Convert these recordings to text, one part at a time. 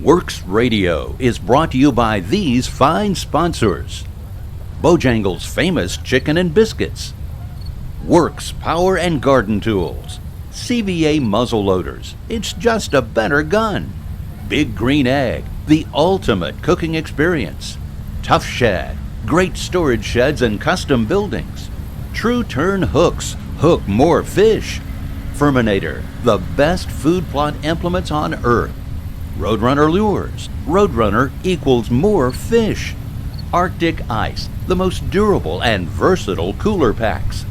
Works Radio is brought to you by these fine sponsors. Bojangles' famous chicken and biscuits. Works Power and Garden Tools. CVA muzzle loaders. It's just a better gun. Big Green Egg, the ultimate cooking experience. Tough Shed, great storage sheds and custom buildings. True Turn Hooks, hook more fish. Furminator, the best food plot implements on earth. Roadrunner Lures, Roadrunner equals more fish. Arctic Ice, the most durable and versatile cooler packs.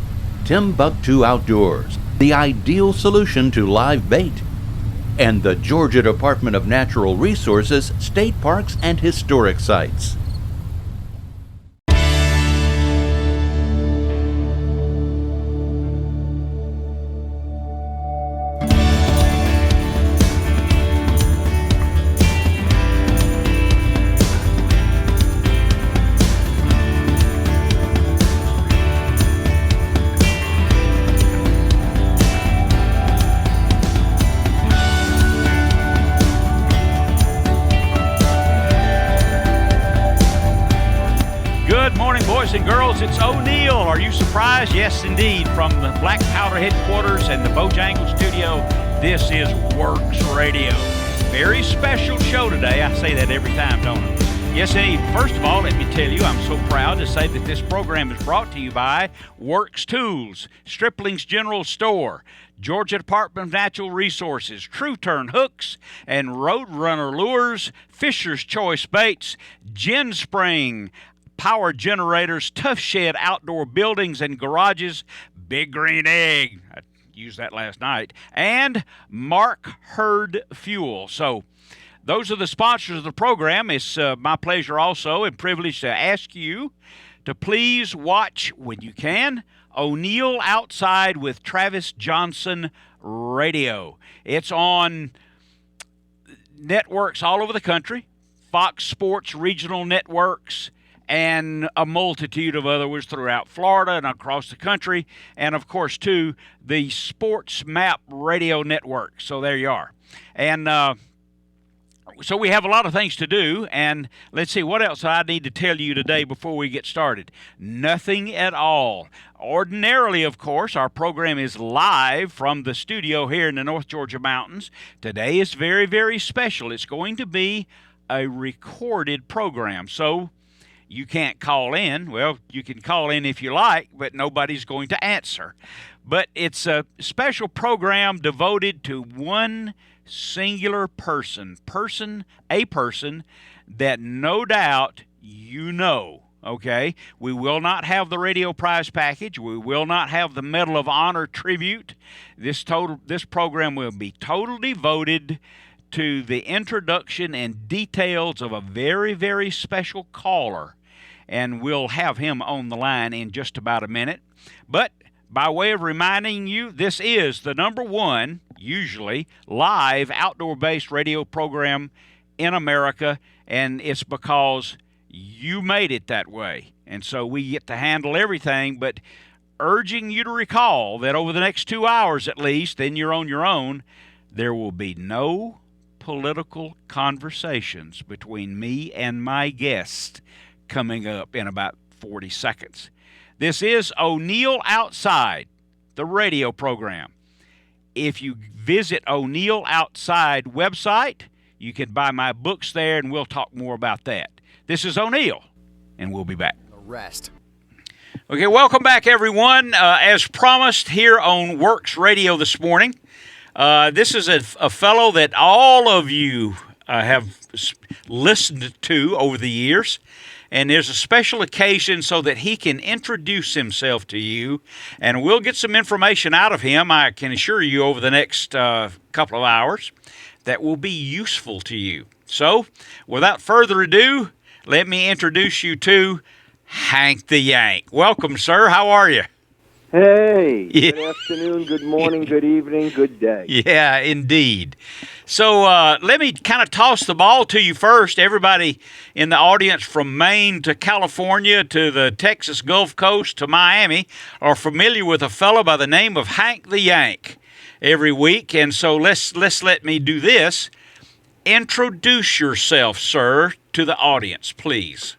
Timbuktu Outdoors, the ideal solution to live bait. And the Georgia Department of Natural Resources, State Parks and Historic Sites. Boys and girls, it's O'Neill. Are you surprised? Yes, indeed. From the Black Powder headquarters and the Bojangles studio, this is Works Radio. Very special show today. I say that every time, don't I? Yes, indeed. First of all, let me tell you, I'm so proud to say that this program is brought to you by Works Tools, Stripling's General Store, Georgia Department of Natural Resources, True Turn Hooks and Roadrunner Lures, Fisher's Choice Baits, Gin Spring, Power Generators, Tough Shed Outdoor Buildings and Garages, Big Green Egg, I used that last night, and Mark Hurd Fuel. So those are the sponsors of the program. It's my pleasure also and privilege to ask you to please watch, when you can, O'Neill Outside with Travis Johnson Radio. It's on networks all over the country, Fox Sports Regional Networks, and a multitude of others throughout Florida and across the country, and of course, too, the Sports Map Radio Network. So there you are. And so we have a lot of things to do, and let's see, what else I need to tell you today before we get started? Nothing at all. Ordinarily, of course, our program is live from the studio here in the North Georgia mountains. Today is very, very special. It's going to be a recorded program, so you can't call in. Well, you can call in if you like, but nobody's going to answer. But it's a special program devoted to one singular person that no doubt you know, okay? We will not have the radio prize package. We will not have the Medal of Honor tribute. This program will be totally devoted to the introduction and details of a very, very special caller. And we'll have him on the line in just about a minute. But by way of reminding you, this is the number one, usually, live outdoor-based radio program in America, and it's because you made it that way. And so we get to handle everything, but urging you to recall that over the next 2 hours at least, then you're on your own, there will be no political conversations between me and my guest coming up in about 40 seconds. This is O'Neill Outside, the radio program. If you visit O'Neill Outside website, you can buy my books there, and we'll talk more about that. This is O'Neill, and we'll be back. The rest. Okay, welcome back, everyone. As promised here on Works Radio this morning, this is a fellow that all of you have listened to over the years. And there's a special occasion so that he can introduce himself to you, and we'll get some information out of him, I can assure you, over the next couple of hours that will be useful to you. So, without further ado, let me introduce you to Hank the Yank. Welcome, sir. How are you? Hey, good afternoon, good morning, good evening, good day. Yeah, indeed. So let me kind of toss the ball to you first. Everybody in the audience from Maine to California to the Texas Gulf Coast to Miami are familiar with a fellow by the name of Hank the Yank every week. And so let me do this. Introduce yourself, sir, to the audience, please.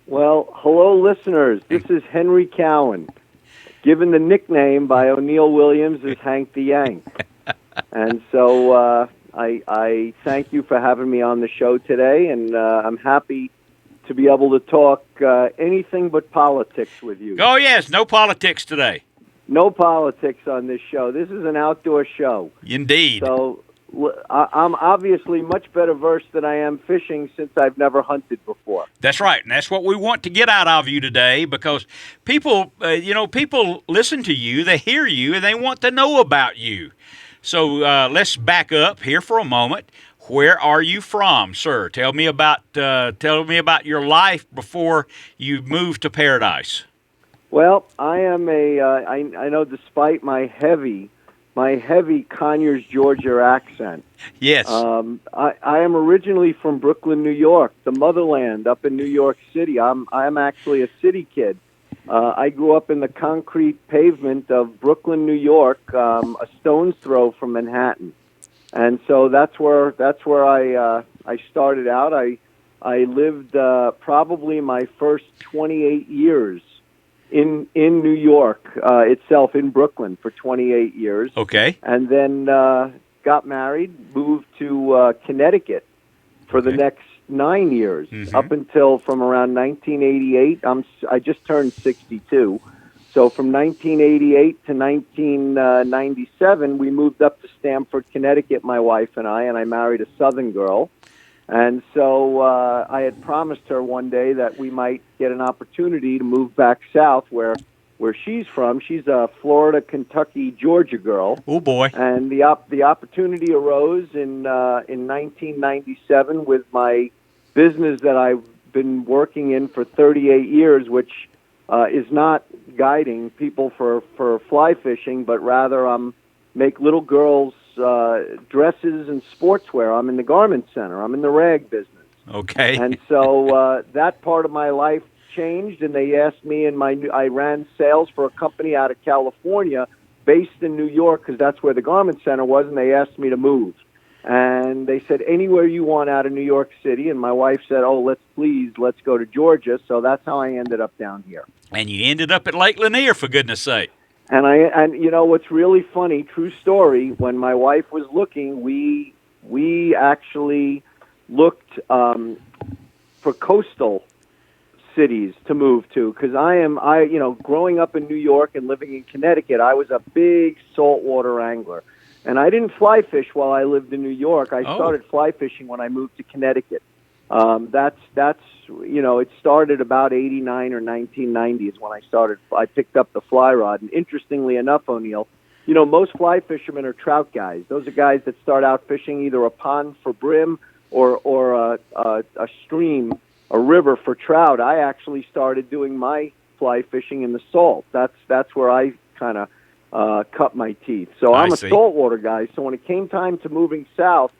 Well, hello, listeners. This is Henry Cowen, given the nickname by O'Neill Williams as Hank the Yank. And so I thank you for having me on the show today, and I'm happy to be able to talk anything but politics with you. Oh, yes, no politics today. No politics on this show. This is an outdoor show. Indeed. So I'm obviously much better versed than I am fishing since I've never hunted before. That's right, and that's what we want to get out of you today, because people, people listen to you, they hear you, and they want to know about you. So let's back up here for a moment. Where are you from, sir? Tell me about your life before you moved to Paradise. Well, I am I know despite my heavy Conyers, Georgia accent. Yes. I am originally from Brooklyn, New York, the motherland up in New York City. I'm actually a city kid. I grew up in the concrete pavement of Brooklyn, New York, a stone's throw from Manhattan. And so that's where I started out. I lived probably my first 28 years in New York itself, in Brooklyn, for 28 years. Okay. And then got married, moved to Connecticut for the next 9 years, up until from around 1988. I just turned 62. So from 1988 to 1997, we moved up to Stamford, Connecticut, my wife and I married a Southern girl. And so I had promised her one day that we might get an opportunity to move back south where she's from. She's a Florida, Kentucky, Georgia girl. Oh, boy. And the opportunity arose in 1997 with my business that I've been working in for 38 years, which is not guiding people for fly fishing, but rather make little girls dresses and sportswear. I'm in the garment center. I'm in the rag business. Okay. And so that part of my life changed, and they asked me, I ran sales for a company out of California based in New York, because that's where the garment center was, and they asked me to move. And they said, anywhere you want out of New York City. And my wife said, let's go to Georgia. So that's how I ended up down here. And you ended up at Lake Lanier, for goodness sake. And you know what's really funny, true story, when my wife was looking, we actually looked for coastal cities to move to, because growing up in New York and living in Connecticut, I was a big saltwater angler. And I didn't fly fish while I lived in New York. I started fly fishing when I moved to Connecticut. It started about 89 or 1990 is when I picked up the fly rod. And interestingly enough, O'Neill, most fly fishermen are trout guys. Those are guys that start out fishing either a pond for brim or a stream, a river for trout. I actually started doing my fly fishing in the salt. That's where I kind of cut my teeth. So I'm a saltwater guy. So when it came time to moving south,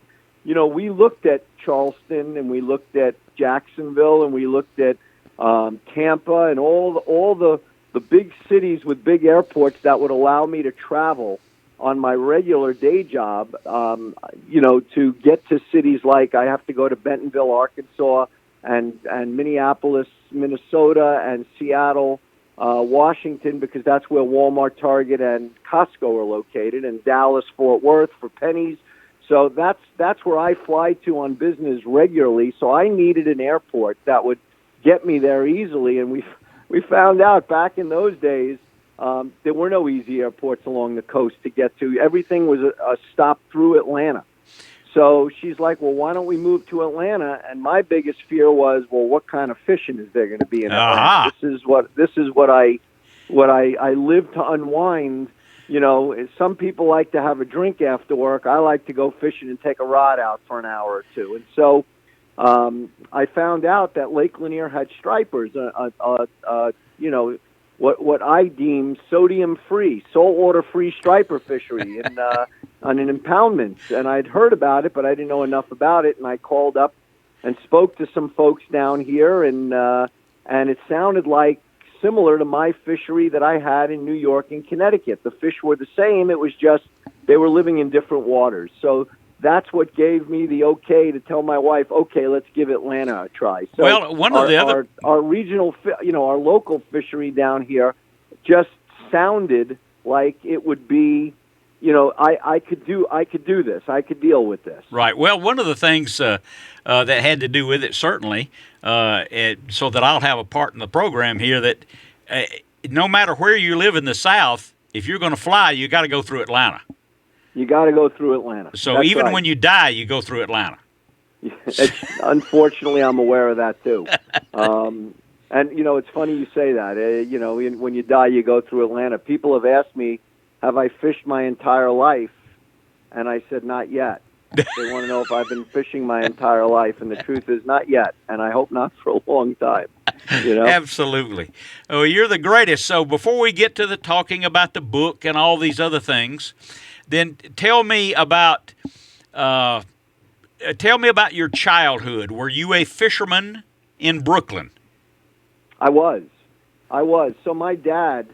we looked at Charleston, and we looked at Jacksonville, and we looked at Tampa, and all the big cities with big airports that would allow me to travel on my regular day job, to get to cities like I have to go to Bentonville, Arkansas, and Minneapolis, Minnesota, and Seattle, Washington, because that's where Walmart, Target, and Costco are located, and Dallas, Fort Worth for pennies. So that's where I fly to on business regularly. So I needed an airport that would get me there easily, and we found out back in those days there were no easy airports along the coast to get to. Everything was a stop through Atlanta. So she's like, well, why don't we move to Atlanta? And my biggest fear was, well, what kind of fishing is there going to be in Atlanta? This is what I live to unwind. Some people like to have a drink after work. I like to go fishing and take a rod out for an hour or two. And so I found out that Lake Lanier had stripers, what I deem sodium-free, saltwater-free striper fishery on an impoundment. And I'd heard about it, but I didn't know enough about it. And I called up and spoke to some folks down here, and it sounded like similar to my fishery that I had in New York and Connecticut. The fish were the same. It was just they were living in different waters. So that's what gave me the okay to tell my wife, okay, let's give Atlanta a try. So well, one of the other our regional, our local fishery down here just sounded like it would be, I could do this. I could deal with this. right. Well, one of the things that had to do with it, certainly, so that I'll have a part in the program here, that no matter where you live in the South, if you're going to fly, you got to go through Atlanta. You got to go through Atlanta. So That's even right. when you die, you go through Atlanta. Unfortunately, I'm aware of that too. And it's funny you say that. When you die, you go through Atlanta. People have asked me, have I fished my entire life? And I said, not yet. They want to know if I've been fishing my entire life, and the truth is not yet, and I hope not for a long time. Absolutely. Oh, you're the greatest. So before we get to the talking about the book and all these other things, then tell me about your childhood. Were you a fisherman in Brooklyn? I was. So my dad,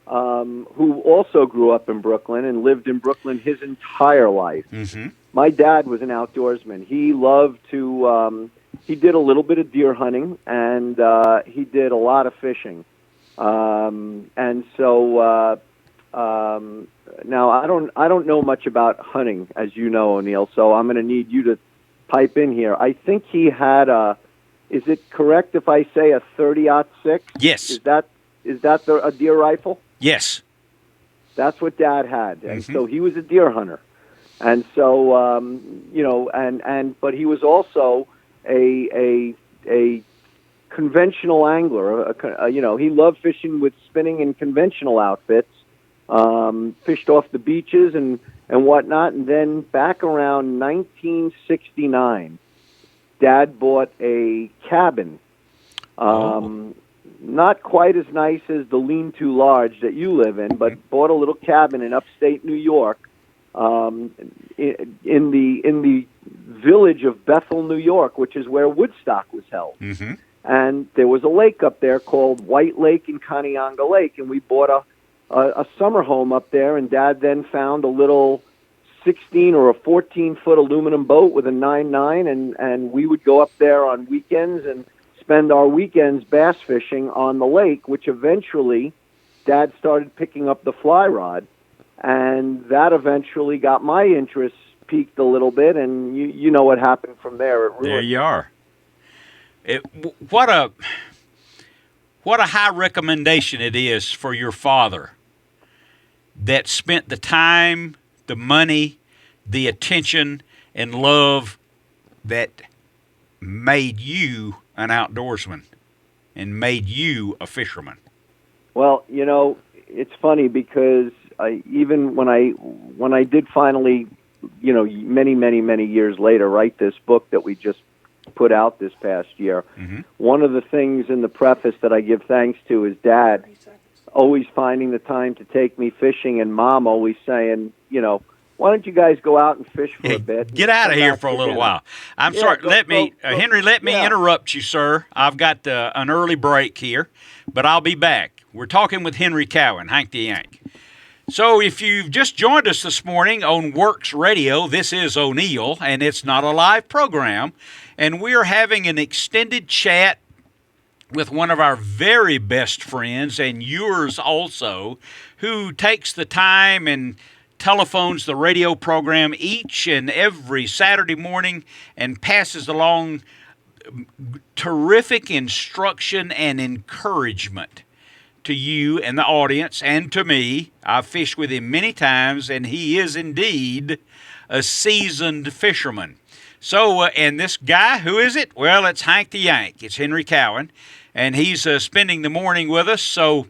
who also grew up in Brooklyn and lived in Brooklyn his entire life. Mm-hmm. My dad was an outdoorsman. He loved to. He did a little bit of deer hunting, and he did a lot of fishing. And so now I don't know much about hunting, as you know, O'Neill. So I'm going to need you to pipe in here. I think he had a. Is it correct if I say a 30-06? Yes. Is that a deer rifle? Yes. That's what Dad had, and Mm-hmm. so he was a deer hunter, and so but he was also a conventional angler. He loved fishing with spinning and conventional outfits. Fished off the beaches and whatnot, and then back around 1969, Dad bought a cabin. Not quite as nice as the lean-to lodge that you live in, but bought a little cabin in upstate New York, in the village of Bethel, New York, which is where Woodstock was held. Mm-hmm. And there was a lake up there called White Lake and Conneonga Lake, and we bought a summer home up there. And Dad then found a little 16 or a 14-foot aluminum boat with a 9.9, and we would go up there on weekends and spend our weekends bass fishing on the lake, which eventually Dad started picking up the fly rod, and that eventually got my interest peaked a little bit, and you know what happened from there. There you are. What a high recommendation it is for your father that spent the time, the money, the attention, and love that made you an outdoorsman and made you a fisherman. Well, it's funny because even when I did finally, many, many, many years later, write this book that we just put out this past year, mm-hmm. one of the things in the preface that I give thanks to is Dad always finding the time to take me fishing, and Mom always saying, why don't you guys go out and fish for a bit? Get out of here for a little while. I'm sorry. Henry, let me interrupt you, sir. I've got an early break here, but I'll be back. We're talking with Henry Cowen, Hank the Yank. So if you've just joined us this morning on Works Radio, this is O'Neill, and it's not a live program, and we're having an extended chat with one of our very best friends, and yours also, who takes the time and telephones the radio program each and every Saturday morning and passes along terrific instruction and encouragement to you and the audience and to me. I've fished with him many times, and he is indeed a seasoned fisherman. So, and this guy, who is it? Well, it's Hank the Yank. It's Henry Cowen, and he's spending the morning with us. So,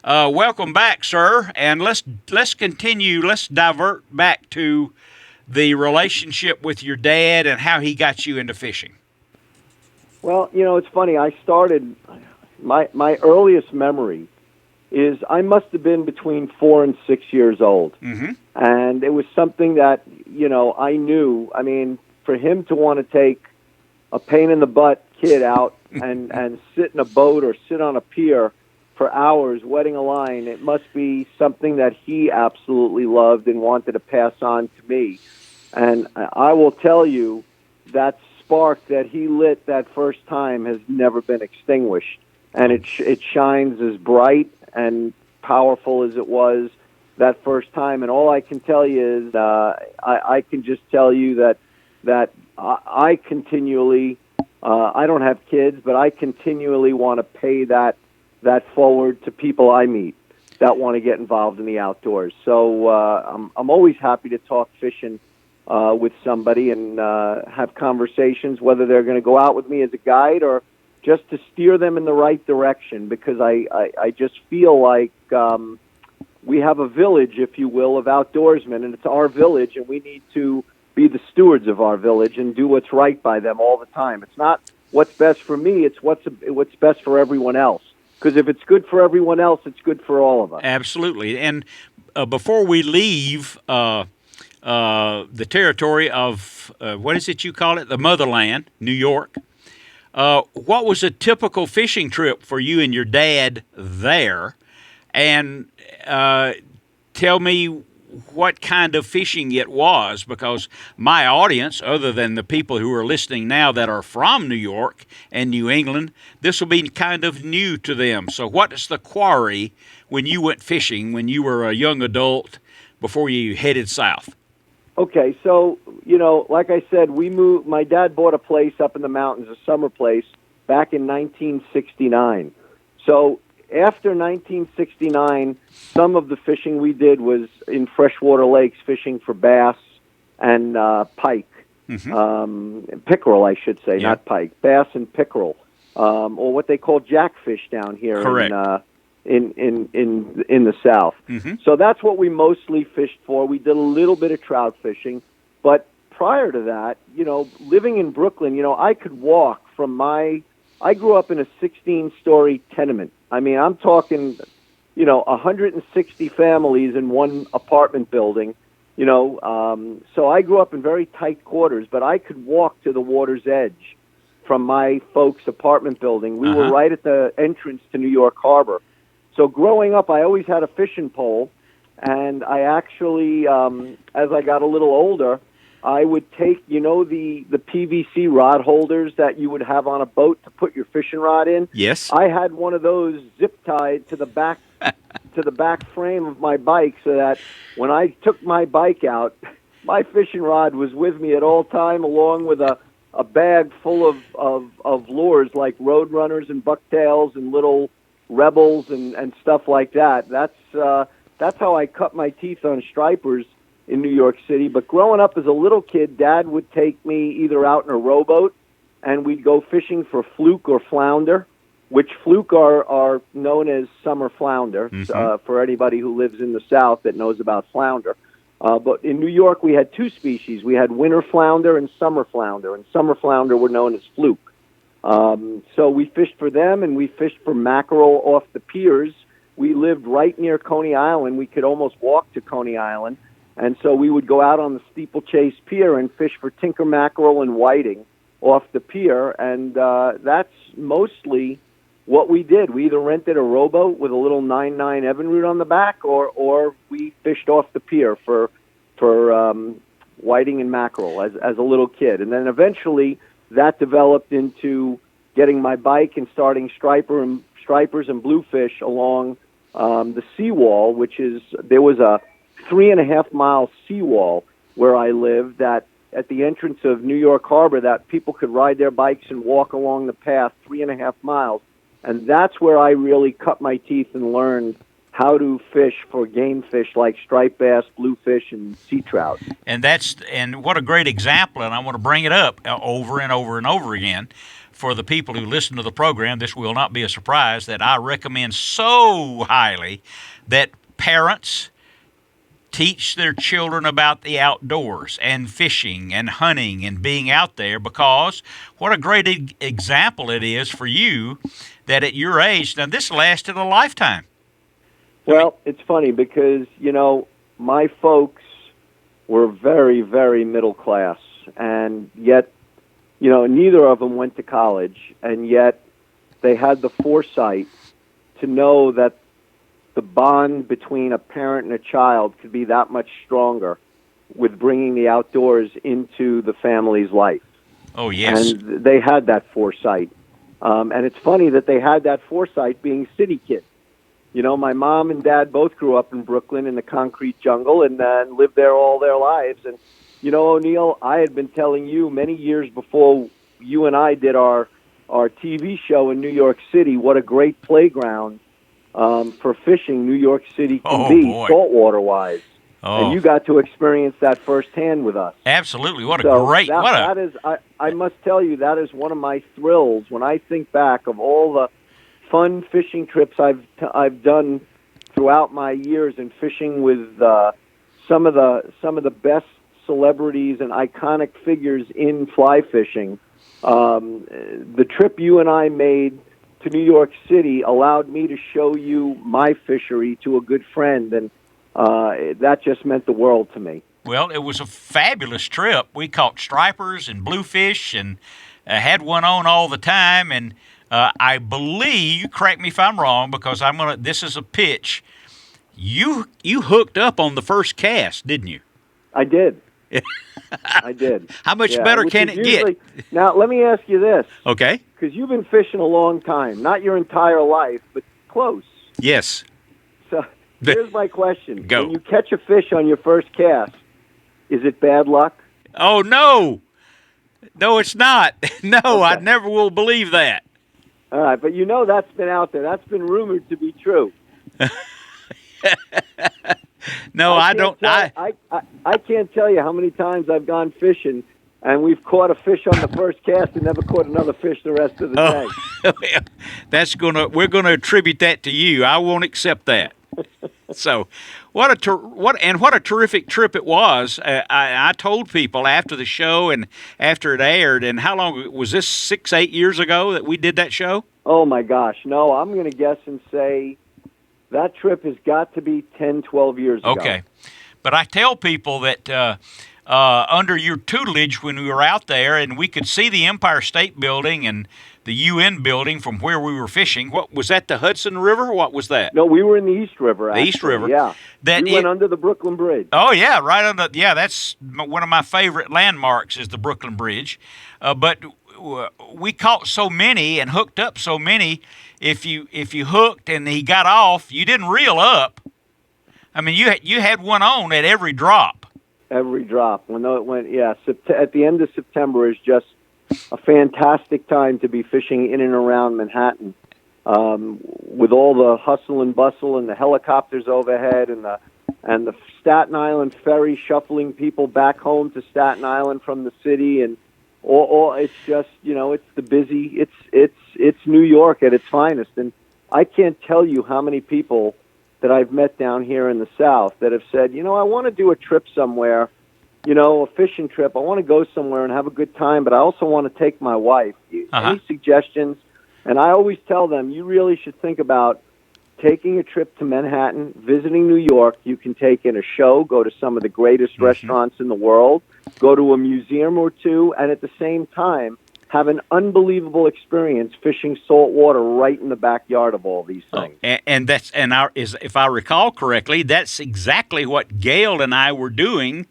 welcome back, sir, and let's continue. Let's divert back to the relationship with your dad and how he got you into fishing. Well, it's funny. I started my earliest memory is I must have been between 4 and 6 years old, mm-hmm. and it was something that I knew. I mean, for him to want to take a pain in the butt kid out and sit in a boat or sit on a pier for hours wetting a line, it must be something that he absolutely loved and wanted to pass on to me. And I will tell you, that spark that he lit that first time has never been extinguished. And it shines as bright and powerful as it was that first time. And all I can tell you is I can just tell you that I continually, I don't have kids, but I continually want to pay that forward to people I meet that want to get involved in the outdoors. So I'm always happy to talk fishing with somebody and have conversations, whether they're going to go out with me as a guide or just to steer them in the right direction, because I just feel like we have a village, if you will, of outdoorsmen, and it's our village, and we need to be the stewards of our village and do what's right by them all the time. It's not what's best for me, it's what's best for everyone else. Because if it's good for everyone else, it's good for all of us. Absolutely. And before we leave the territory of, what is it you call it, the motherland, New York, what was a typical fishing trip for you and your dad there? And tell me what kind of fishing it was, because my audience, other than the people who are listening now that are from New York and New England, this will be kind of new to them. So what is the quarry when you went fishing when you were a young adult before you headed south? Okay, so, like I said, we moved. My dad bought a place up in the mountains, a summer place, back in 1969. So after 1969, some of the fishing we did was in freshwater lakes, fishing for bass and pike, pickerel, I should say, not pike, bass and pickerel, or what they call jackfish down here. Correct. In the South. So that's what we mostly fished for. We did a little bit of trout fishing, but prior to that, living in Brooklyn, I could walk from I grew up in a 16-story tenement. I mean, I'm talking, 160 families in one apartment building, so I grew up in very tight quarters, but I could walk to the water's edge from my folks' apartment building. We were right at the entrance to New York Harbor. So growing up, I always had a fishing pole, and I actually, as I got a little older, I would take, the PVC rod holders that you would have on a boat to put your fishing rod in. Yes. I had one of those zip tied to the back frame of my bike, so that when I took my bike out, my fishing rod was with me at all time, along with a bag full of lures like roadrunners and bucktails and little rebels and stuff like that. That's how I cut my teeth on stripers in New York City. But growing up as a little kid, Dad would take me either out in a rowboat, and we'd go fishing for fluke or flounder, which fluke are known as summer flounder, for anybody who lives in the South that knows about flounder. But in New York, we had two species. We had winter flounder and summer flounder were known as fluke. So we fished for them, and we fished for mackerel off the piers. We lived right near Coney Island. We could almost walk to Coney Island. And so we would go out on the Steeplechase Pier and fish for tinker mackerel and whiting off the pier. And that's mostly what we did. We either rented a rowboat with a little 9.9 Evinrude on the back, or we fished off the pier for whiting and mackerel as a little kid. And then eventually that developed into getting my bike and starting stripers and bluefish along the seawall, there was a 3.5-mile seawall where I lived that at the entrance of New York Harbor that people could ride their bikes and walk along the path 3.5 miles. And that's where I really cut my teeth and learned how to fish for game fish like striped bass, bluefish, and sea trout. And what a great example, and I want to bring it up over and over and over again for the people who listen to the program. This will not be a surprise that I recommend so highly that parents teach their children about the outdoors and fishing and hunting and being out there, because what a great example it is for you that at your age, now this lasted a lifetime. Well, it's funny because, my folks were very, very middle class, and yet, neither of them went to college, and yet they had the foresight to know that the bond between a parent and a child could be that much stronger with bringing the outdoors into the family's life. Oh, yes. And they had that foresight. And it's funny that they had that foresight being city kids. You know, my mom and dad both grew up in Brooklyn in the concrete jungle and lived there all their lives. And, you know, O'Neill, I had been telling you many years before you and I did our TV show in New York City what a great playground for fishing New York City can be, saltwater-wise. Oh. And you got to experience that firsthand with us. Absolutely. What a So great... that is, I must tell you, that is one of my thrills when I think back of all the fun fishing trips I've done throughout my years in fishing with some of the best celebrities and iconic figures in fly fishing. The trip you and I made to New York City allowed me to show you my fishery to a good friend, and that just meant the world to me. Well, it was a fabulous trip. We caught stripers and bluefish and had one on all the time. And I believe, you correct me if I'm wrong, because this is a pitch. You hooked up on the first cast, didn't you? I did. I did. How much better can it get? Now, let me ask you this. Okay. Because you've been fishing a long time, not your entire life, but close. Yes. So here's my question. Go. When you catch a fish on your first cast, is it bad luck? Oh, no. No, it's not. No, Okay. I never will believe that. All right, but you know that's been out there. That's been rumored to be true. No, I don't. I can't tell you how many times I've gone fishing and we've caught a fish on the first cast and never caught another fish the rest of the day. We're gonna attribute that to you. I won't accept that. So, what a terrific trip it was. I told people after the show and after it aired, and how long was this? 6-8 years ago that we did that show? Oh my gosh, no! I'm going to guess and say that trip has got to be 10, 12 years ago. Okay, but I tell people that under your tutelage when we were out there, and we could see the Empire State Building and the UN building from where we were fishing. What was that? The Hudson River? What was that? No, we were in the East River. Actually. The East River. Yeah. We went under the Brooklyn Bridge. Oh yeah, right under. Yeah, that's one of my favorite landmarks is the Brooklyn Bridge. But we caught so many and hooked up so many. If you hooked and he got off, you didn't reel up. I mean, you had one on at every drop. Every drop. At the end of September is just a fantastic time to be fishing in and around Manhattan, with all the hustle and bustle and the helicopters overhead and the Staten Island ferry shuffling people back home to Staten Island from the city, and all it's just, it's the busy, it's New York at its finest. And I can't tell you how many people that I've met down here in the South that have said, I want to do a trip somewhere, a fishing trip. I want to go somewhere and have a good time, but I also want to take my wife. Any suggestions? And I always tell them, you really should think about taking a trip to Manhattan, visiting New York. You can take in a show, go to some of the greatest restaurants in the world, go to a museum or two, and at the same time, have an unbelievable experience fishing salt water right in the backyard of all these things. If I recall correctly, that's exactly what Gail and I were doing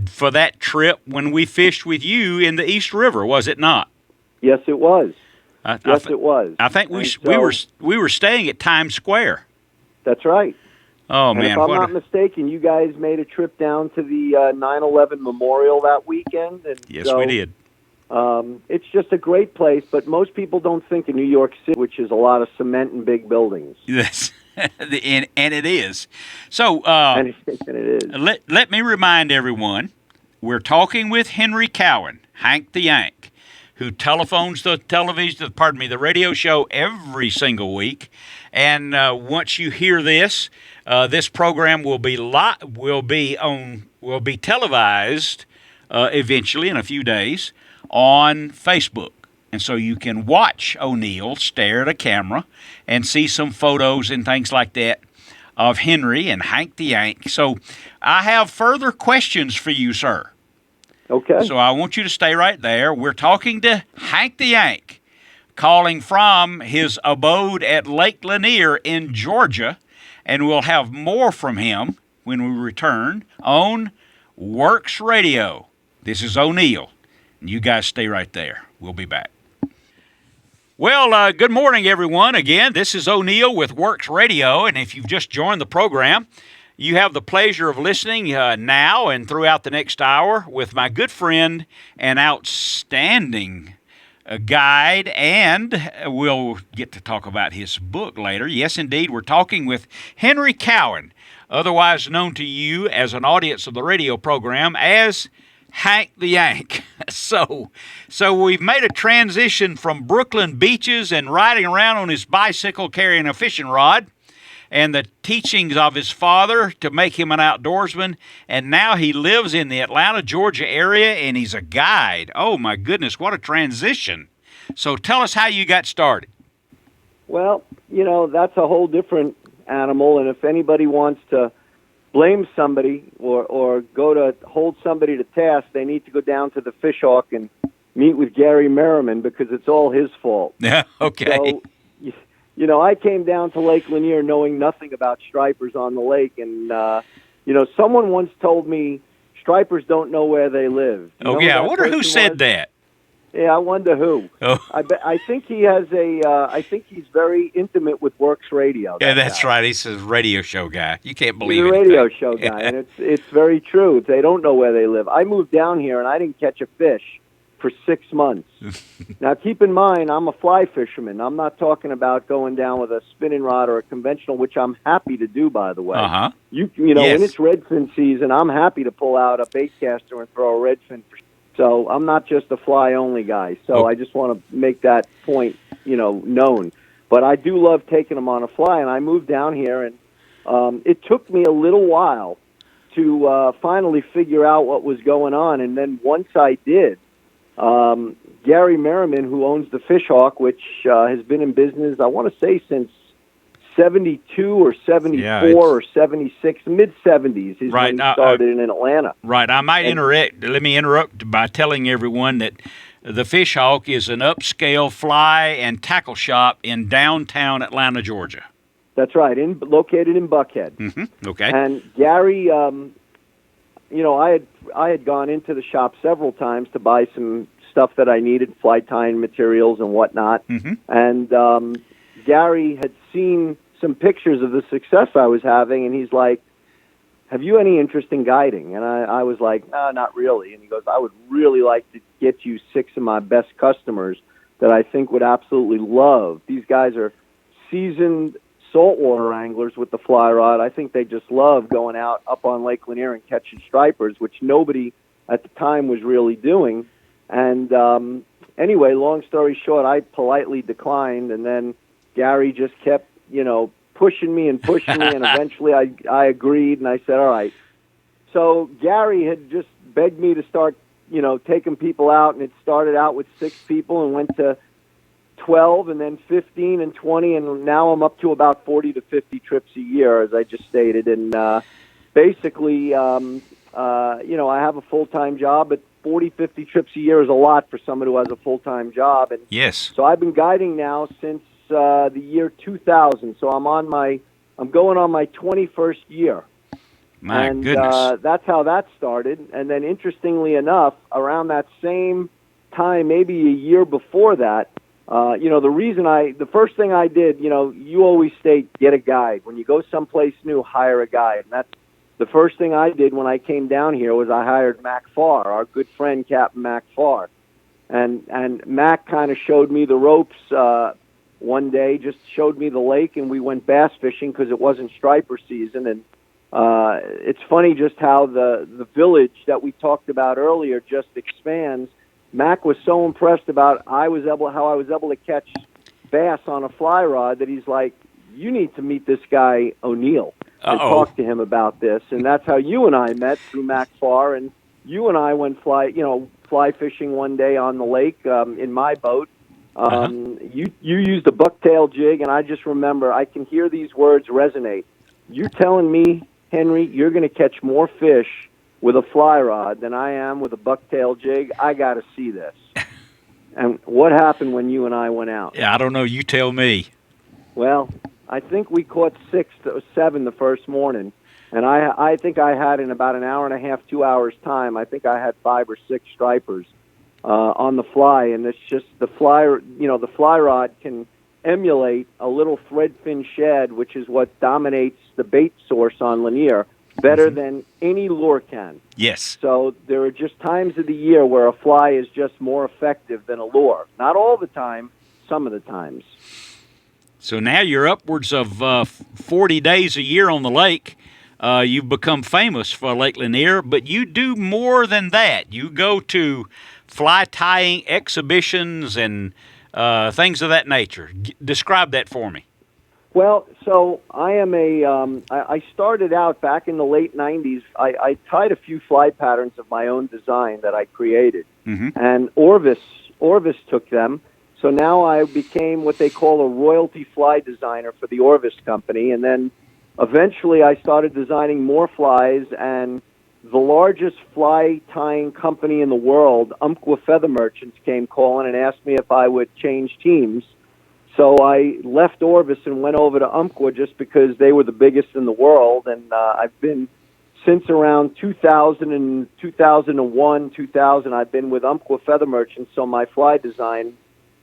for that trip when we fished with you in the East River, was it not? Yes, it was. It was. I think we were staying at Times Square. That's right. Oh, and man. If I'm not mistaken, you guys made a trip down to the 9/11 Memorial that weekend. And yes, we did. It's just a great place, but most people don't think of New York City, which is a lot of cement and big buildings. Yes, and it is. So and it is. Let me remind everyone, we're talking with Henry Cowen, Hank the Yank, who telephones the radio show every single week. And once you hear this, this program will be televised eventually in a few days on Facebook. And so you can watch O'Neill stare at a camera and see some photos and things like that of Henry and Hank the Yank. So I have further questions for you, sir. Okay. So I want you to stay right there. We're talking to Hank the Yank, calling from his abode at Lake Lanier in Georgia, and we'll have more from him when we return on Works Radio. This is O'Neill. And you guys stay right there. We'll be back. Well, good morning, everyone. Again, this is O'Neill with Works Radio, and if you've just joined the program, you have the pleasure of listening now and throughout the next hour with my good friend and outstanding guide, and we'll get to talk about his book later. Yes, indeed, we're talking with Henry Cowen, otherwise known to you as an audience of the radio program as Hank the Yank. So we've made a transition from Brooklyn beaches and riding around on his bicycle carrying a fishing rod and the teachings of his father to make him an outdoorsman, and now he lives in the Atlanta, Georgia area, and he's a guide. Oh, my goodness, what a transition. So tell us how you got started. Well, that's a whole different animal, and if anybody wants to blame somebody or go to hold somebody to task, they need to go down to the Fish Hawk and meet with Gary Merriman, because it's all his fault. Yeah, okay. So, I came down to Lake Lanier knowing nothing about stripers on the lake, and, someone once told me stripers don't know where they live. I wonder who said that. Yeah, I wonder who. Oh. I think he has I think he's very intimate with Works Radio. Yeah, that's guy. Right. He's a radio show guy. You can't believe it. He's a radio show guy, Yeah. and it's very true. They don't know where they live. I moved down here, and I didn't catch a fish for 6 months. Now, keep in mind, I'm a fly fisherman. I'm not talking about going down with a spinning rod or a conventional, which I'm happy to do, by the way. Uh-huh. Yes. When it's redfin season, I'm happy to pull out a bait caster and throw a redfin. So I'm not just a fly-only guy. So I just want to make that point, known. But I do love taking them on a fly, and I moved down here, and it took me a little while to finally figure out what was going on. And then once I did, Gary Merriman, who owns the Fish Hawk, which has been in business, I want to say since 72 or 74 or 76, mid-70s is when he started in Atlanta. Right. I might let me interrupt by telling everyone that the Fish Hawk is an upscale fly and tackle shop in downtown Atlanta, Georgia. That's right, located in Buckhead. Mm-hmm. Okay. And Gary, I had gone into the shop several times to buy some stuff that I needed, fly tying materials and whatnot. Mm-hmm. And Gary had seen some pictures of the success I was having, and he's like, have you any interest in guiding? And I was like, no, not really. And he goes, I would really like to get you 6 of my best customers that I think would absolutely love. These guys are seasoned saltwater anglers with the fly rod. I think they just love going out up on Lake Lanier and catching stripers, which nobody at the time was really doing. And anyway, long story short, I politely declined, and then Gary just kept, pushing me, and eventually I agreed, and I said, all right. So Gary had just begged me to start, taking people out, and it started out with 6 people and went to 12 and then 15 and 20, and now I'm up to about 40 to 50 trips a year, as I just stated. And basically, I have a full-time job, but 40, 50 trips a year is a lot for someone who has a full-time job. And yes. So I've been guiding now since the year 2000. So I'm going on my 21st year. My goodness. That's how that started. And then interestingly enough, around that same time, maybe a year before that, the first thing I did, you always state, get a guide. When you go someplace new, hire a guide. And that's the first thing I did when I came down here was I hired Mac Farr, our good friend, Captain Mac Farr. And Mac kind of showed me the ropes one day, just showed me the lake, and we went bass fishing because it wasn't striper season. And it's funny just how the village that we talked about earlier just expands. Mac was so impressed about how I was able to catch bass on a fly rod that he's like, you need to meet this guy O'Neill and talk to him about this. And that's how you and I met, through Mac Farr. And you and I went fly fishing one day on the lake in my boat. You used a bucktail jig, and I just remember, I can hear these words resonate. You're telling me, Henry, you're going to catch more fish with a fly rod than I am with a bucktail jig? I got to see this. And what happened when you and I went out? Yeah, I don't know. You tell me. Well, I think we caught 6 or 7 the first morning, And I think I had in about an hour and a half, 2 hours time, I think I had 5 or 6 stripers on the fly. And it's just the fly rod can emulate a little thread fin shad, which is what dominates the bait source on Lanier, better than any lure can. Yes. So there are just times of the year where a fly is just more effective than a lure. Not all the time, some of the times. So now you're upwards of 40 days a year on the lake. You've become famous for Lake Lanier, but you do more than that. You go to fly tying exhibitions and things of that nature. Describe that for me. Well, so I am I started out back in the late 90s. I tied a few fly patterns of my own design that I created. And Orvis took them. So now I became what they call a royalty fly designer for the Orvis company. And then eventually I started designing more flies, and the largest fly tying company in the world, Umpqua Feather Merchants, came calling and asked me if I would change teams. So I left Orvis and went over to Umpqua just because they were the biggest in the world. And I've been, since around 2000, 2000, I've been with Umpqua Feather Merchants. So my fly design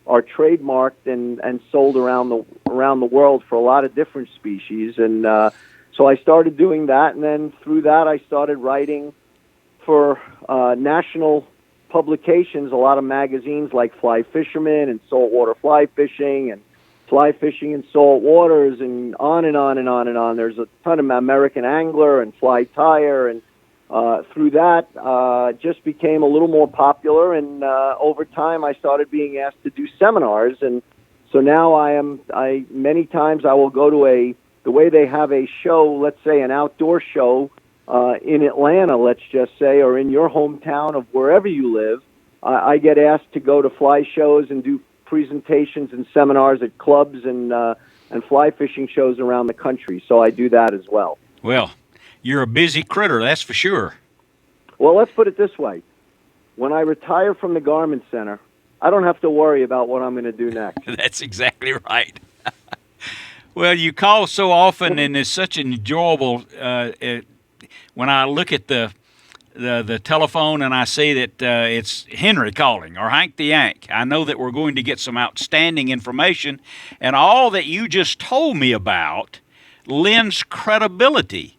are trademarked and sold around the world for a lot of different species. And so I started doing that, and then through that I started writing for national publications, a lot of magazines like Fly Fisherman and Saltwater Fly Fishing and Fly Fishing in Salt Waters, and on and on and on and on. There's a ton of American Angler and Fly Tire, and through that just became a little more popular, and over time I started being asked to do seminars. And so now many times I will go to the way they have a show, let's say an outdoor show in Atlanta, let's just say, or in your hometown of wherever you live. I get asked to go to fly shows and do presentations and seminars at clubs and fly fishing shows around the country. So I do that as well. Well, you're a busy critter, that's for sure. Well, let's put it this way. When I retire from the Garment Center, I don't have to worry about what I'm going to do next. That's exactly right. Well, you call so often, and it's such an enjoyable. When I look at the telephone and I see that it's Henry calling or Hank the Yank, I know that we're going to get some outstanding information, and all that you just told me about lends credibility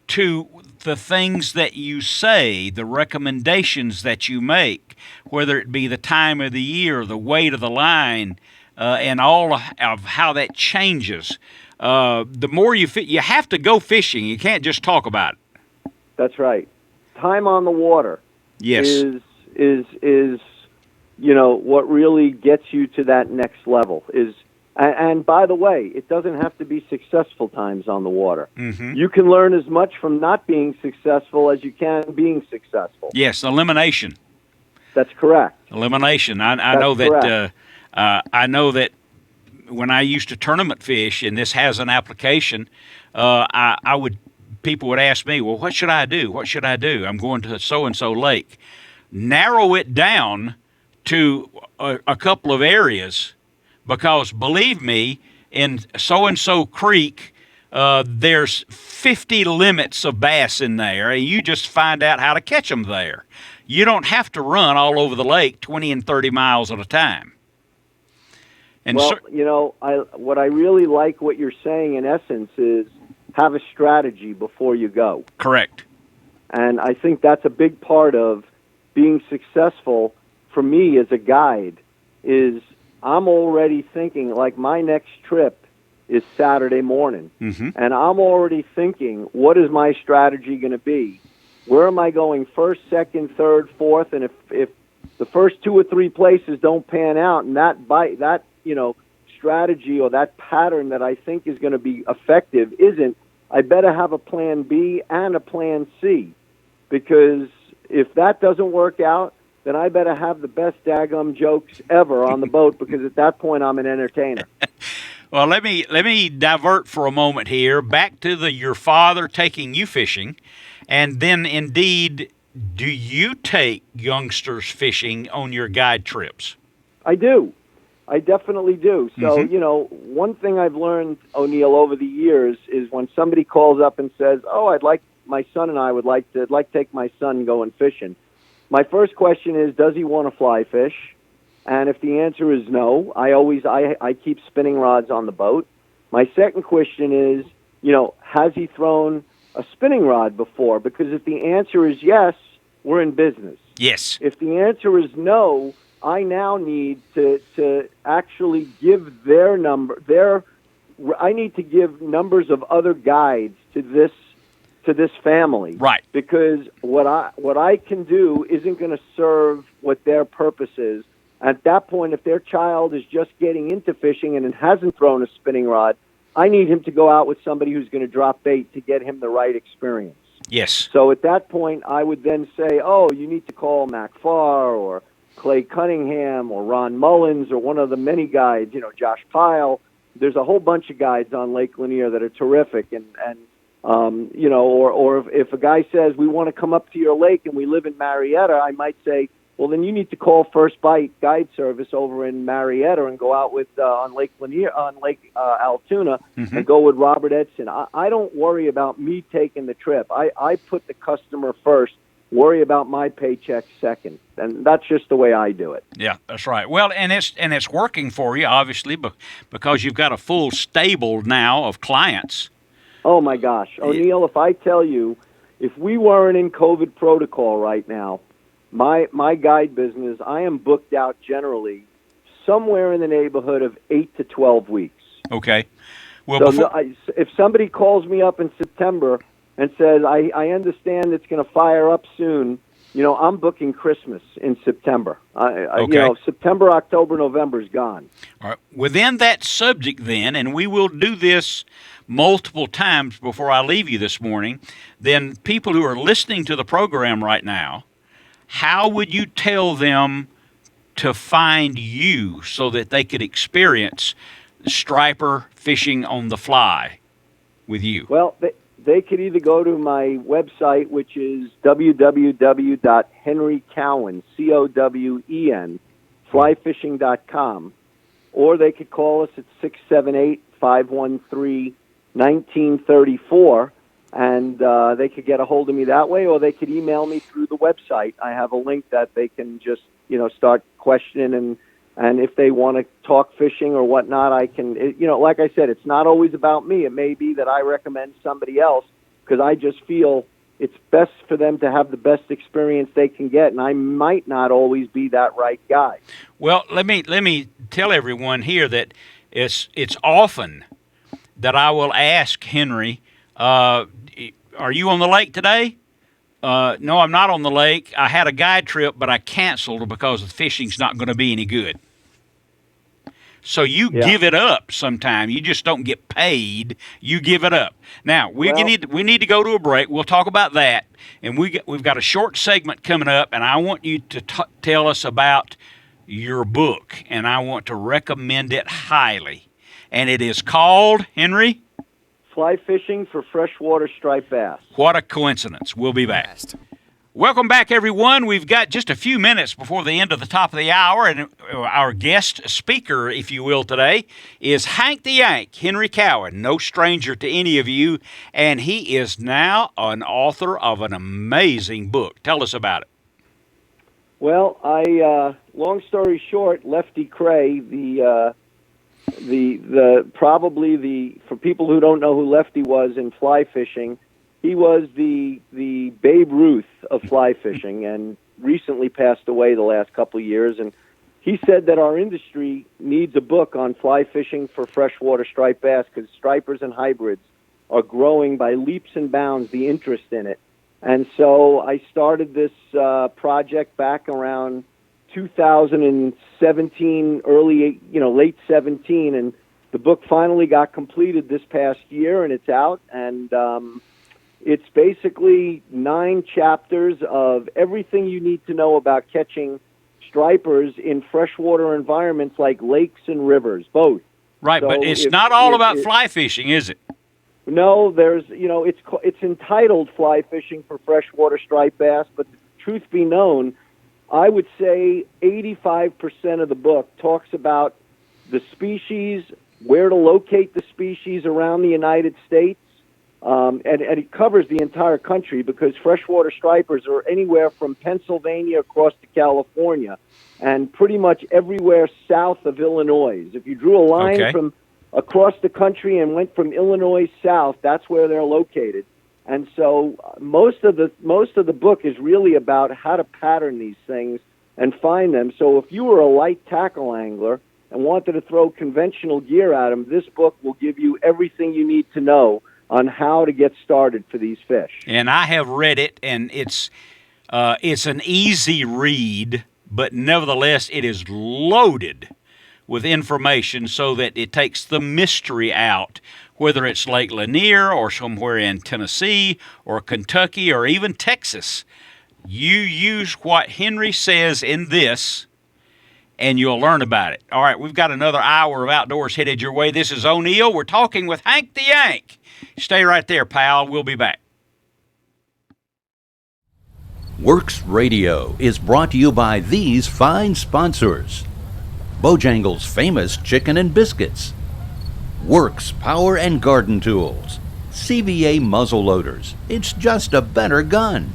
to the things that you say, the recommendations that you make, whether it be the time of the year, the weight of the line, and all of how that changes. The more you have to go fishing. You can't just talk about it. That's right. Time on the water. Yes. is what really gets you to that next level. And by the way, it doesn't have to be successful times on the water. You can learn as much from not being successful as you can being successful. Yes, elimination. That's correct. Elimination. I know that. I know that when I used to tournament fish, and this has an application, people would ask me, well, what should I do? What should I do? I'm going to so-and-so lake. Narrow it down to a couple of areas, because believe me, in so-and-so creek, there's 50 limits of bass in there, and you just find out how to catch them there. You don't have to run all over the lake 20 and 30 miles at a time. And well, what I really like what you're saying in essence is have a strategy before you go. Correct. And I think that's a big part of being successful for me as a guide is I'm already thinking, like my next trip is Saturday morning. And I'm already thinking, what is my strategy going to be? Where am I going first, second, third, fourth? And if the first 2 or 3 places don't pan out, and that strategy or that pattern that I think is going to be effective isn't, I better have a plan B and a plan C. Because if that doesn't work out, then I better have the best daggum jokes ever on the boat, because at that point I'm an entertainer. Well, let me divert for a moment here back to your father taking you fishing, and then indeed, do you take youngsters fishing on your guide trips? I do. I definitely do. So, one thing I've learned, O'Neill, over the years is when somebody calls up and says, "Oh, my son and I would like to take my son going fishing." My first question is, does he want to fly fish? And if the answer is no, I keep spinning rods on the boat. My second question is, has he thrown a spinning rod before? Because if the answer is yes, we're in business. Yes. If the answer is no, I now need to actually give I need to give numbers of other guides to this family. Right. Because what I can do isn't going to serve what their purpose is. At that point, if their child is just getting into fishing and hasn't thrown a spinning rod, I need him to go out with somebody who's going to drop bait to get him the right experience. Yes. So at that point, I would then say, you need to call Mac Farr or Clay Cunningham or Ron Mullins or one of the many guides, Josh Pyle. There's a whole bunch of guides on Lake Lanier that are terrific. Or if a guy says, we want to come up to your lake and we live in Marietta, I might say, well, then you need to call First Bite Guide Service over in Marietta and go out with on Lake Lanier, on Lake Altoona, and go with Robert Edson. I don't worry about me taking the trip. I put the customer first, worry about my paycheck second, and that's just the way I do it. Yeah, that's right. Well, and it's working for you, obviously, because you've got a full stable now of clients. Oh, my gosh. O'Neill, if I tell you, if we weren't in COVID protocol right now, my guide business, I am booked out generally somewhere in the neighborhood of 8 to 12 weeks. Okay. Well, so if somebody calls me up in September and says, I understand it's going to fire up soon, I'm booking Christmas in September. Okay. September, October, November is gone. All right. Within that subject then, and we will do this multiple times before I leave you this morning, then people who are listening to the program right now, how would you tell them to find you so that they could experience striper fishing on the fly with you? Well, they could either go to my website, which is www.henrycowen, Cowen, flyfishing.com, or they could call us at 678-513-1934, and they could get a hold of me that way, or they could email me through the website. I have a link that they can just, start questioning, and if they want to talk fishing or whatnot, I can, like I said, it's not always about me. It may be that I recommend somebody else because I just feel it's best for them to have the best experience they can get, and I might not always be that right guy. Well, let me tell everyone here that it's often that I will ask Henry, are you on the lake today? No, I'm not on the lake. I had a guide trip, but I canceled because the fishing's not going to be any good. So you give it up sometime. You just don't get paid. You give it up. Now, we need to go to a break. We'll talk about that. And we've got a short segment coming up, and I want you to tell us about your book, and I want to recommend it highly. And it is called, Henry? Fly Fishing for Freshwater Striped Bass. What a coincidence. We'll be back. Welcome back, everyone. We've got just a few minutes before the end of the top of the hour, and our guest speaker, if you will, today is Hank the Yank, Henry Cowen, no stranger to any of you, and he is now an author of an amazing book. Tell us about it. Well, long story short, Lefty Cray, for people who don't know who Lefty was in fly fishing, he was the Babe Ruth of fly fishing and recently passed away the last couple of years. And he said that our industry needs a book on fly fishing for freshwater striped bass because stripers and hybrids are growing by leaps and bounds, the interest in it. And so I started this project back around 2017, late 17, and the book finally got completed this past year, and it's out, and it's basically 9 chapters of everything you need to know about catching stripers in freshwater environments like lakes and rivers, both. Right, so but it's not all about fly fishing, is it? No, there's, it's entitled Fly Fishing for Freshwater Striped Bass, but truth be known, I would say 85% of the book talks about the species, where to locate the species around the United States. And it covers the entire country because freshwater stripers are anywhere from Pennsylvania across to California and pretty much everywhere south of Illinois. If you drew a line from across the country and went from Illinois south, that's where they're located. And so most of the book is really about how to pattern these things and find them. So if you were a light tackle angler and wanted to throw conventional gear at them, this book will give you everything you need to know on how to get started for these fish. And I have read it, and it's an easy read, but nevertheless it is loaded with information so that it takes the mystery out, whether it's Lake Lanier or somewhere in Tennessee or Kentucky or even Texas. You use what Henry says in this, and you'll learn about it. All right, we've got another hour of Outdoors headed your way. This is O'Neill. We're talking with Hank the Yank. Stay right there, pal. We'll be back. Works Radio is brought to you by these fine sponsors: Bojangles' famous chicken and biscuits, Works Power and Garden Tools, CVA muzzle loaders, it's just a better gun,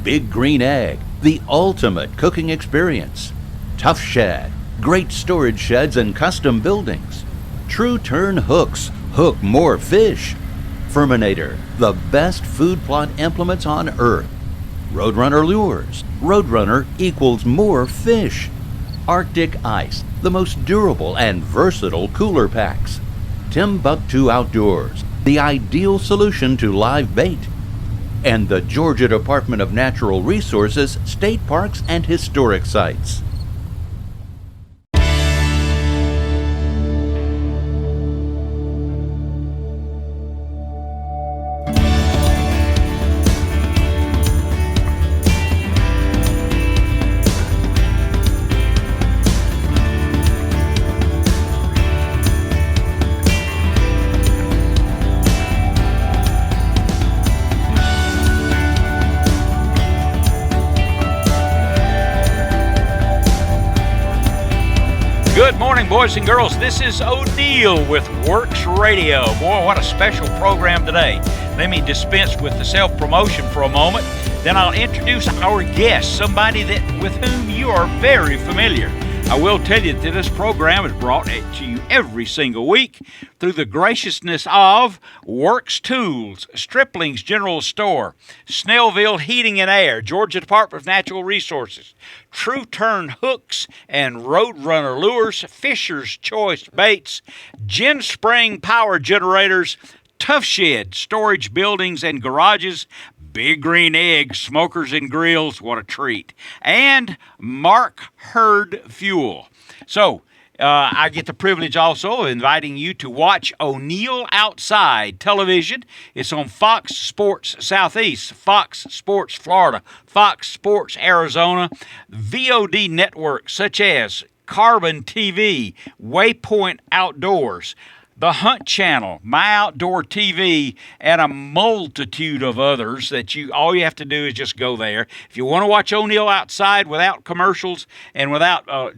Big Green Egg, the ultimate cooking experience, Tough Shed, great storage sheds and custom buildings, True Turn Hooks, hook more fish, Furminator, the best food plot implements on earth, Roadrunner Lures, Roadrunner equals more fish, Arctic Ice, the most durable and versatile cooler packs, Timbuktu Outdoors, the ideal solution to live bait, and the Georgia Department of Natural Resources, State Parks and Historic Sites. Good morning, boys and girls. This is O'Neill with Works Radio. Boy, what a special program today. Let me dispense with the self-promotion for a moment. Then I'll introduce our guest, somebody with whom you are very familiar. I will tell you that this program is brought to you every single week through the graciousness of Works Tools, Stripling's General Store, Snellville Heating and Air, Georgia Department of Natural Resources, True Turn Hooks and Roadrunner Lures, Fisher's Choice Baits, Gin Spring Power Generators, Tough Shed Storage Buildings and Garages, Big Green Egg Smokers and Grills, what a treat, and Mark Hurd Fuel. So, I get the privilege also of inviting you to watch O'Neill Outside television. It's on Fox Sports Southeast, Fox Sports Florida, Fox Sports Arizona, VOD networks such as Carbon TV, Waypoint Outdoors, the Hunt Channel, My Outdoor TV, and a multitude of others that all you have to do is just go there. If you want to watch O'Neill Outside without commercials and without a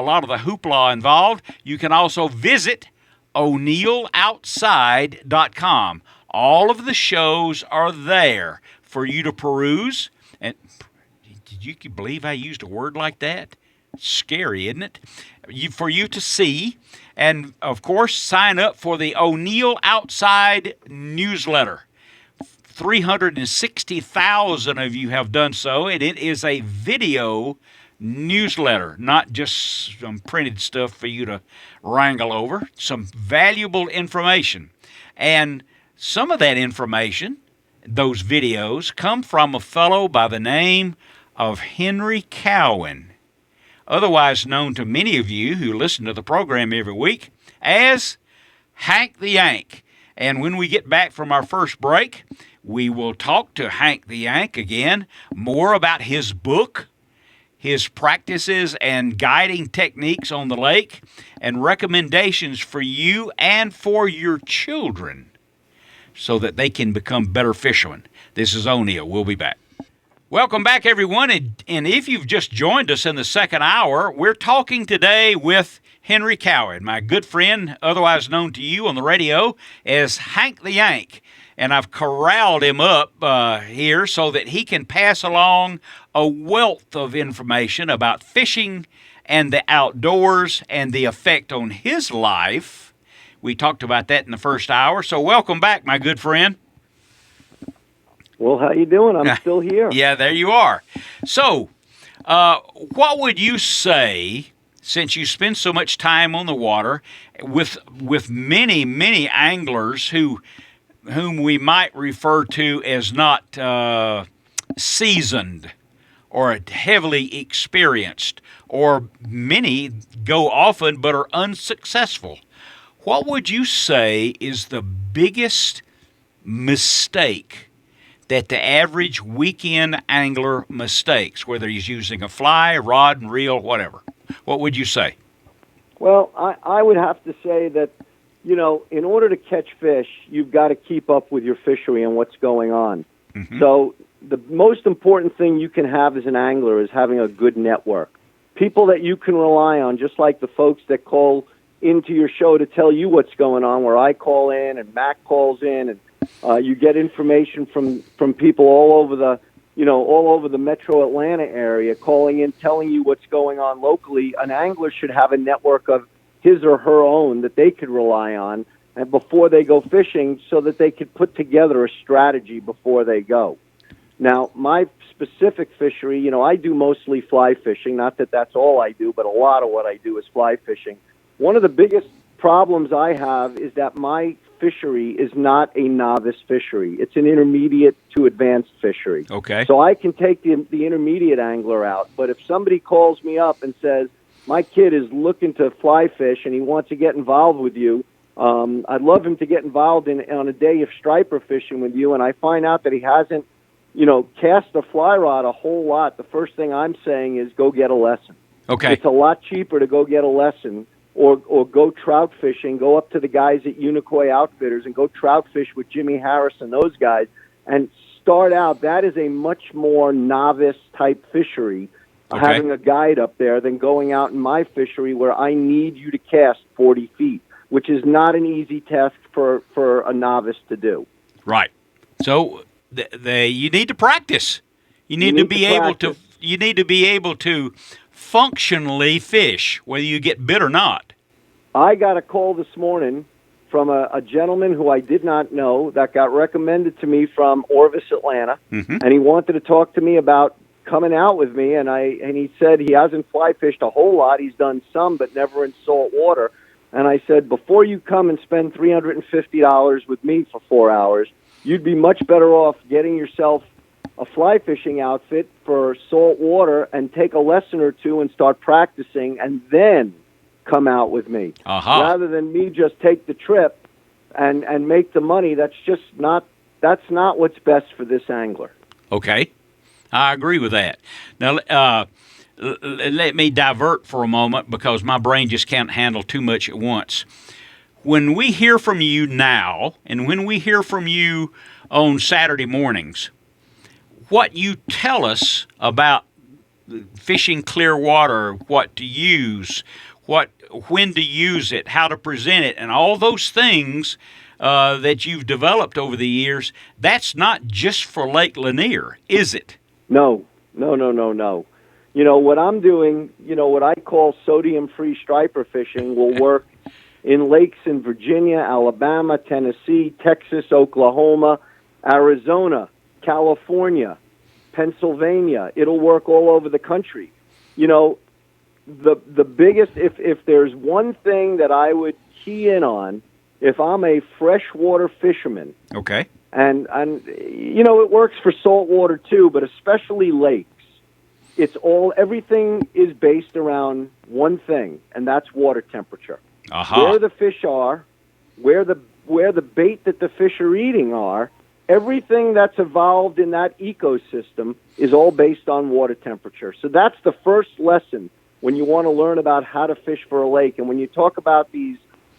lot of the hoopla involved, you can also visit o'neilloutside.com. All of the shows are there for you to peruse. And did you believe I used a word like that? Scary, isn't it? For you to see. And, of course, sign up for the O'Neill Outside newsletter. 360,000 of you have done so, and it is a video newsletter, not just some printed stuff for you to wrangle over. Some valuable information. And some of that information, those videos, come from a fellow by the name of Henry Cowen, otherwise known to many of you who listen to the program every week as Hank the Yank. And when we get back from our first break, we will talk to Hank the Yank again, more about his book, his practices and guiding techniques on the lake, and recommendations for you and for your children so that they can become better fishermen. This is O'Neill. We'll be back. Welcome back, everyone. And if you've just joined us in the second hour, we're talking today with Henry Cowen, my good friend, otherwise known to you on the radio as Hank the Yank. And I've corralled him up here so that he can pass along a wealth of information about fishing and the outdoors and the effect on his life. We talked about that in the first hour. So welcome back, my good friend. Well, how you doing? I'm still here. Yeah, there you are. So, what would you say, since you spend so much time on the water with many anglers whom we might refer to as not seasoned or heavily experienced, or many go often but are unsuccessful? What would you say is the biggest mistake that the average weekend angler mistakes, whether he's using a fly, rod and reel, whatever? What would you say? Well, I would have to say that, in order to catch fish, you've got to keep up with your fishery and what's going on. Mm-hmm. So the most important thing you can have as an angler is having a good network. People that you can rely on, just like the folks that call into your show to tell you what's going on, where I call in and Mac calls in, and you get information from people all over the metro Atlanta area calling in, telling you what's going on locally. An angler should have a network of his or her own that they could rely on and before they go fishing, so that they could put together a strategy before they go. Now, my specific fishery, I do mostly fly fishing. Not that that's all I do, but a lot of what I do is fly fishing. One of the biggest problems I have is that my fishery is not a novice fishery. It's an intermediate to advanced fishery. Okay. So I can take the intermediate angler out, but if somebody calls me up and says, my kid is looking to fly fish and he wants to get involved with you, I'd love him to get involved on a day of striper fishing with you, and I find out that he hasn't, cast a fly rod a whole lot, the first thing I'm saying is go get a lesson. Okay. It's a lot cheaper to go get a lesson or go trout fishing, go up to the guys at Unicoi Outfitters and go trout fish with Jimmy Harris and those guys and start out. That is a much more novice-type fishery, having a guide up there, than going out in my fishery where I need you to cast 40 feet, which is not an easy task for a novice to do. Right. So you need to practice. You need to be able to functionally fish, whether you get bit or not. I got a call this morning from a gentleman who I did not know that got recommended to me from Orvis, Atlanta, and he wanted to talk to me about coming out with me, and he said he hasn't fly fished a whole lot. He's done some, but never in salt water. And I said, before you come and spend $350 with me for 4 hours, you'd be much better off getting yourself a fly fishing outfit for salt water and take a lesson or two and start practicing and then come out with me. Rather than me just take the trip and make the money. That's not what's best for this angler. Okay. I agree with that. Now, let me divert for a moment because my brain just can't handle too much at once. When we hear from you now and when we hear from you on Saturday mornings, what you tell us about fishing clear water, what to use, when to use it, how to present it, and all those things that you've developed over the years, that's not just for Lake Lanier, is it? No. What I'm doing, what I call sodium-free striper fishing will work in lakes in Virginia, Alabama, Tennessee, Texas, Oklahoma, Arizona, California, Pennsylvania. It'll work all over the country. The biggest, if there's one thing that I would key in on, if I'm a freshwater fisherman, okay, and it works for saltwater too, but especially lakes. Everything is based around one thing, and that's water temperature. Where the fish are, where the bait that the fish are eating are, everything that's evolved in that ecosystem is all based on water temperature. So that's the first lesson when you want to learn about how to fish for a lake. And when you talk about these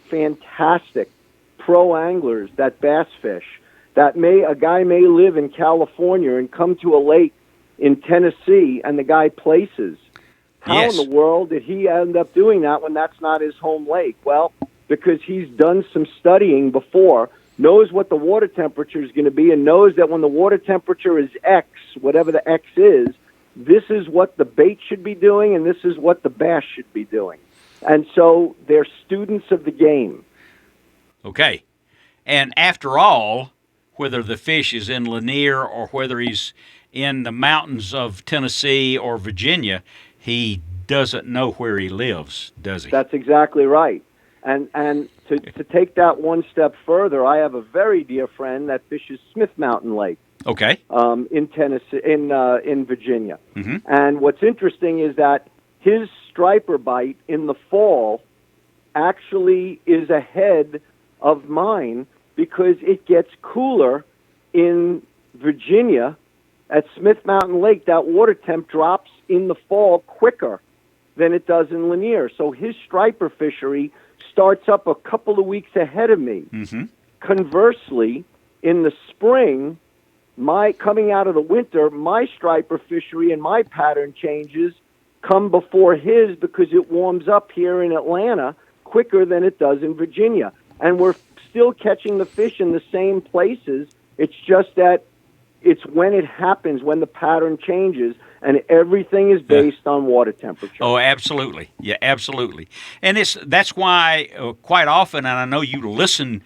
fantastic pro anglers that bass fish, a guy may live in California and come to a lake in Tennessee and the guy places. How in the world did he end up doing that when that's not his home lake? Well, because he's done some studying before, knows what the water temperature is going to be, and knows that when the water temperature is X, whatever the X is, this is what the bait should be doing, and this is what the bass should be doing. And so they're students of the game. Okay. And after all, whether the fish is in Lanier or whether he's in the mountains of Tennessee or Virginia, he doesn't know where he lives, does he? That's exactly right. And to take that one step further, I have a very dear friend that fishes Smith Mountain Lake. Okay. In Tennessee, in Virginia. Mm-hmm. And what's interesting is that his striper bite in the fall actually is ahead of mine because it gets cooler in Virginia at Smith Mountain Lake. That water temp drops in the fall quicker than it does in Lanier. So his striper fishery starts up a couple of weeks ahead of me. Mm-hmm. Conversely, in the spring, coming out of the winter, my striper fishery and my pattern changes come before his because it warms up here in Atlanta quicker than it does in Virginia. And we're still catching the fish in the same places. It's just that it's when it happens, when the pattern changes, and everything is based on water temperature. Oh, absolutely. Yeah, absolutely. And that's why quite often, and I know you listen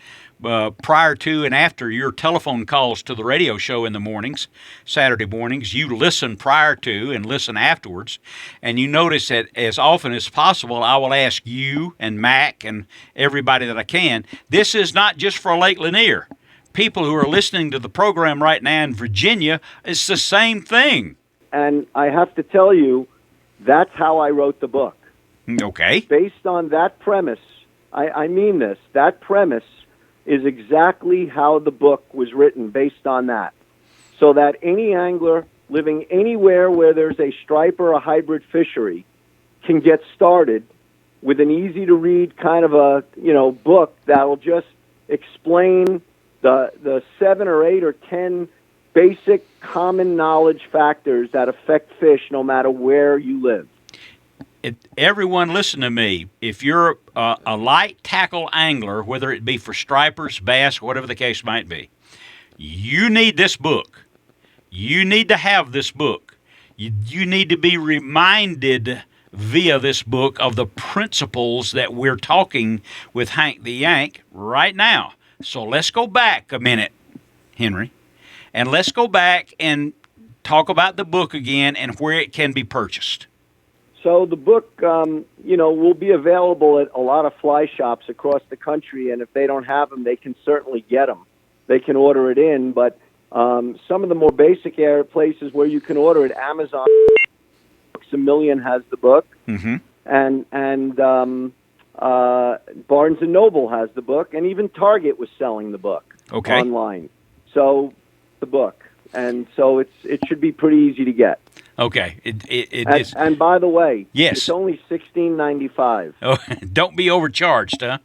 prior to and after your telephone calls to the radio show in the mornings, Saturday mornings, you listen prior to and listen afterwards, and you notice that as often as possible, I will ask you and Mac and everybody that I can, this is not just for Lake Lanier. People who are listening to the program right now in Virginia, it's the same thing. And I have to tell you, that's how I wrote the book. Okay. Based on that premise, I mean this, that premise is exactly how the book was written, based on that. So that any angler living anywhere where there's a striper or a hybrid fishery can get started with an easy-to-read kind of a book that will just explain the 7 or 8 or 10 basic common knowledge factors that affect fish no matter where you live. Everyone listen to me. If you're a light tackle angler, whether it be for stripers, bass, whatever the case might be, you need this book. You need to have this book. You need to be reminded via this book of the principles that we're talking with Hank the Yank right now. So let's go back a minute, Henry, and let's go back and talk about the book again and where it can be purchased. So the book, will be available at a lot of fly shops across the country, and if they don't have them, they can certainly get them. They can order it in, but some of the more basic places where you can order it, Amazon, Books A Million has the book, mm-hmm. and Barnes & Noble has the book, and even Target was selling the book online. So the book, and so it should be pretty easy to get. Okay, it is. And by the way, yes, it's only $16.95. Oh, don't be overcharged, huh?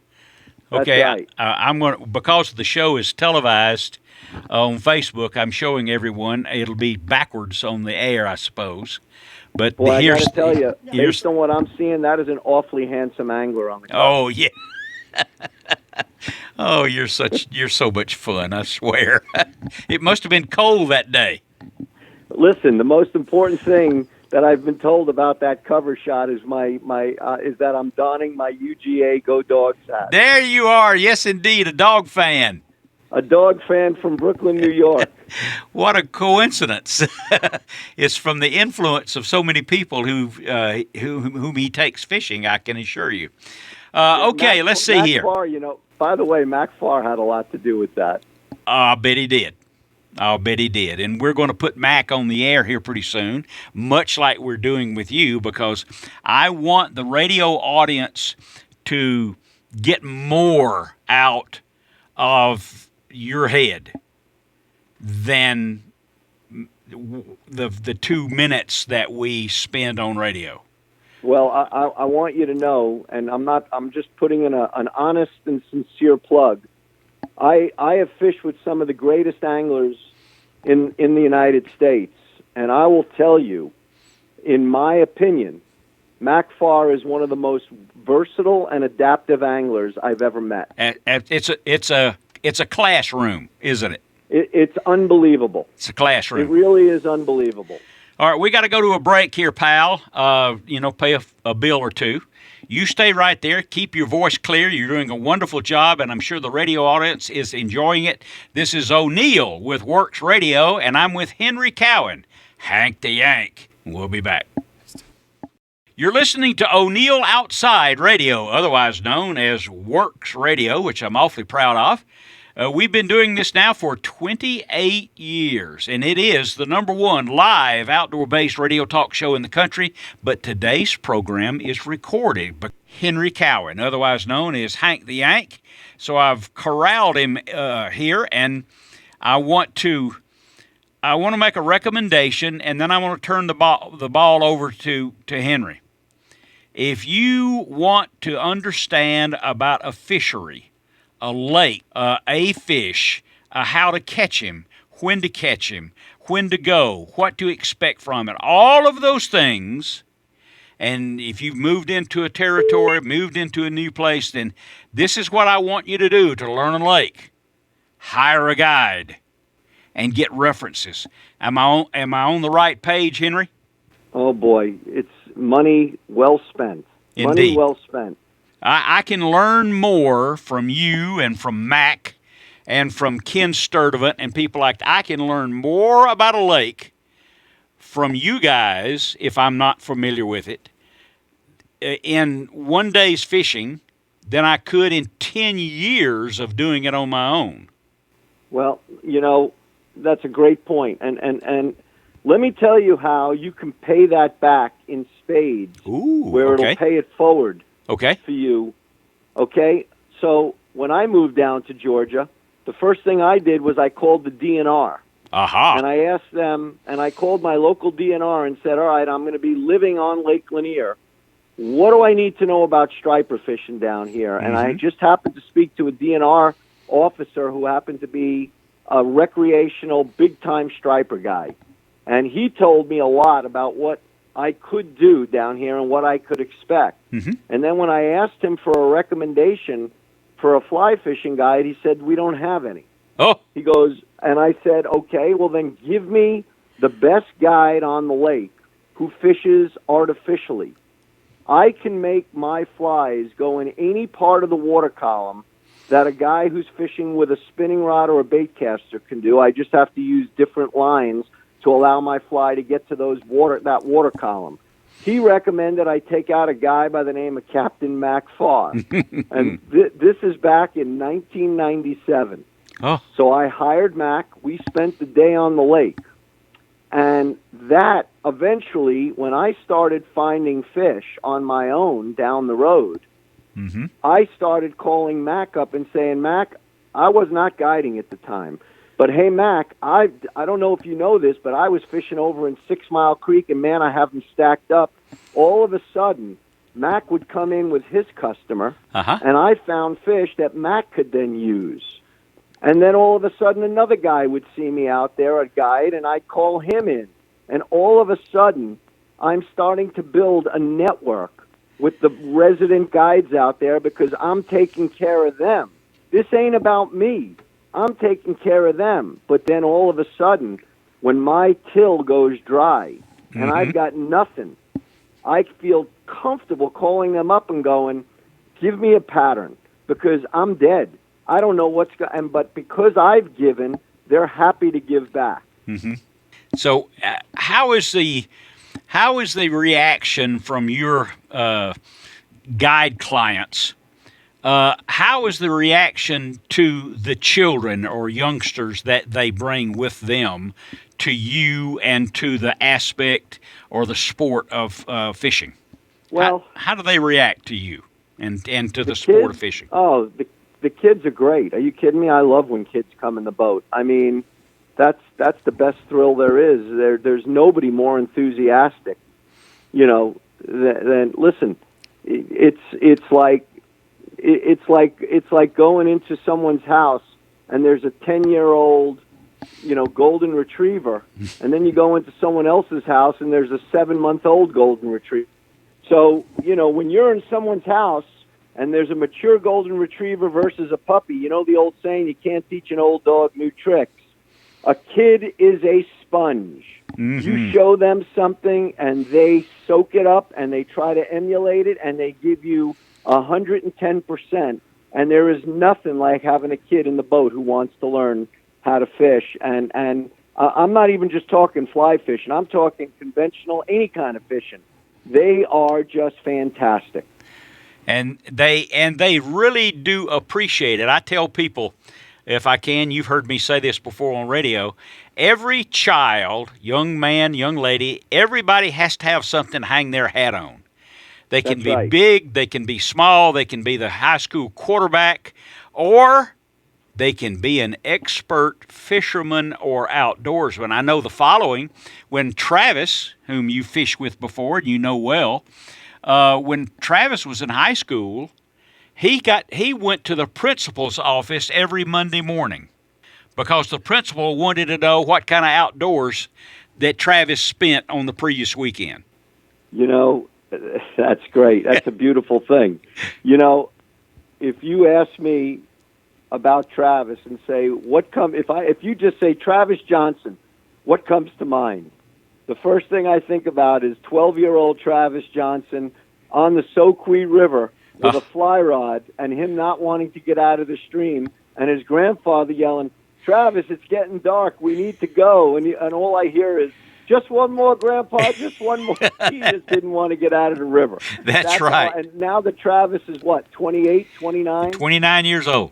Okay, that's right. I'm going because the show is televised on Facebook. I'm showing everyone. It'll be backwards on the air, I suppose. But well, I got to tell you, based on what I'm seeing, that is an awfully handsome angler on the cover. Oh yeah. Oh, you're so much fun. I swear. It must have been cold that day. Listen, the most important thing that I've been told about that cover shot is is that I'm donning my UGA Go Dogs hat. There you are. Yes, indeed, a dog fan. A dog fan from Brooklyn, New York. What a coincidence! It's from the influence of so many people whom he takes fishing. I can assure you. Okay, let's see here. Farr, by the way, Mac Farr had a lot to do with that. I bet he did. I'll bet he did. And we're going to put Mac on the air here pretty soon, much like we're doing with you, because I want the radio audience to get more out of your head than the 2 minutes that we spend on radio. Well, I want you to know, and I'm just putting in an honest and sincere plug. I have fished with some of the greatest anglers in the United States, And I will tell you, in my opinion, Mac Farr is one of the most versatile and adaptive anglers I've ever met. It's a classroom, isn't it? It's unbelievable. It's a classroom. It really is unbelievable. All right, we got to go to a break here, pal. Pay a bill or two. You stay right there. Keep your voice clear. You're doing a wonderful job, and I'm sure the radio audience is enjoying it. This is O'Neill with Works Radio, and I'm with Henry Cowen, Hank the Yank. We'll be back. You're listening to O'Neill Outside Radio, otherwise known as Works Radio, which I'm awfully proud of. We've been doing this now for 28 years, and it is the #1 live outdoor-based radio talk show in the country, but today's program is recorded by Henry Cowen, otherwise known as Hank the Yank. So I've corralled him here, and I want to make a recommendation, and then I want to turn the ball over to Henry. If you want to understand about a fishery, a lake, a fish, how to catch him, when to go, what to expect from it, all of those things. And if you've moved into a territory, moved into a new place, then this is what I want you to do to learn a lake. Hire a guide and get references. Am I on the right page, Henry? Oh, boy. It's money well spent. Indeed. Money well spent. I can learn more from you and from Mac and from Ken Sturdivant and people like that. I can learn more about a lake from you guys, if I'm not familiar with it, in one day's fishing than I could in 10 years of doing it on my own. Well, that's a great point. And let me tell you how you can pay that back in spades. Ooh, where okay. It'll pay it forward. Okay. For you. Okay? So when I moved down to Georgia, the first thing I did was I called the DNR. Aha. And I asked them, and I called my local DNR and said, all right, I'm going to be living on Lake Lanier. What do I need to know about striper fishing down here? And I just happened to speak to a DNR officer who happened to be a recreational big-time striper guy. And he told me a lot about what I could do down here and what I could expect. And then when I asked him for a recommendation for a fly fishing guide, he said, we don't have any. Oh. He goes, and I said, okay, well then give me the best guide on the lake who fishes artificially. I can make my flies go in any part of the water column that a guy who's fishing with a spinning rod or a bait caster can do. I just have to use different lines to allow my fly to get to that water column. He recommended I take out a guy by the name of Captain Mac Farr. And this is back in 1997. Oh. So I hired Mac. We spent the day on the lake. And that eventually, when I started finding fish on my own down the road, I started calling Mac up and saying, Mac, I was not guiding at the time. But, hey, Mac, I don't know if you know this, but I was fishing over in 6 Mile Creek, and, man, I have them stacked up. All of a sudden, Mac would come in with his customer, and I found fish that Mac could then use. And then all of a sudden, another guy would see me out there, a guide, and I'd call him in. And all of a sudden, I'm starting to build a network with the resident guides out there because I'm taking care of them. This ain't about me. I'm taking care of them. But then all of a sudden, when my till goes dry and I've got nothing, I feel comfortable calling them up and going, give me a pattern because I'm dead. I don't know what's going but because I've given, they're happy to give back. So how is the reaction from your guide clients? How is the reaction to the children or youngsters that they bring with them to you and to the aspect or the sport of fishing? Well, how do they react to you and to the sport of fishing? Oh, the kids are great. Are you kidding me? I love when kids come in the boat. I mean, that's the best thrill there is. There's nobody more enthusiastic, than listen. It's like going into someone's house and there's a 10-year-old golden retriever, and then you go into someone else's house and there's a 7-month-old golden retriever. So, when you're in someone's house and there's a mature golden retriever versus a puppy, the old saying, you can't teach an old dog new tricks. A kid is a sponge. Mm-hmm. You show them something and they soak it up and they try to emulate it and they give you 110%. And there is nothing like having a kid in the boat who wants to learn how to fish. And I'm not even just talking fly fishing. I'm talking conventional, any kind of fishing. They are just fantastic. And they really do appreciate it. I tell people, if I can, you've heard me say this before on radio, every child, young man, young lady, everybody has to have something to hang their hat on. They can be big, they can be small, they can be the high school quarterback, or they can be an expert fisherman or outdoorsman. I know the following. When Travis, whom you fished with before and you know well, when Travis was in high school, he went to the principal's office every Monday morning because the principal wanted to know what kind of outdoors that Travis spent on the previous weekend. That's great. That's a beautiful thing. If you ask me about Travis and say if you just say Travis Johnson, what comes to mind? The first thing I think about is 12-year-old Travis Johnson on the Soquet River with a fly rod and him not wanting to get out of the stream and his grandfather yelling, "Travis, it's getting dark. We need to go." And all I hear is, "Just one more, Grandpa, just one more." He just didn't want to get out of the river. That's right. And now that Travis is, 28, 29? 29 years old.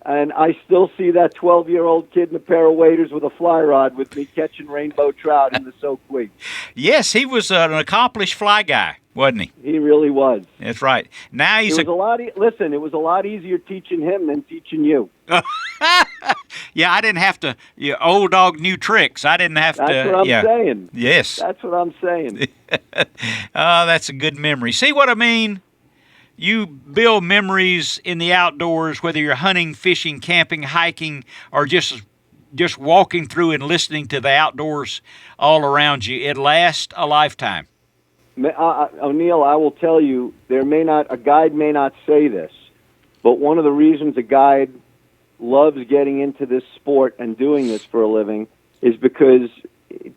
And I still see that 12-year-old kid in a pair of waders with a fly rod with me catching rainbow trout in the Soquet. Yes, he was an accomplished fly guy, wasn't he? He really was. That's right. Now he's it was a lot easier teaching him than teaching you. Yeah, I didn't have to. Old dog, new tricks. I didn't have to. That's what I'm saying. Yes. That's what I'm saying. That's a good memory. See what I mean? You build memories in the outdoors, whether you're hunting, fishing, camping, hiking, or just walking through and listening to the outdoors all around you. It lasts a lifetime. O'Neill, I will tell you, a guide may not say this, but one of the reasons a guide loves getting into this sport and doing this for a living is because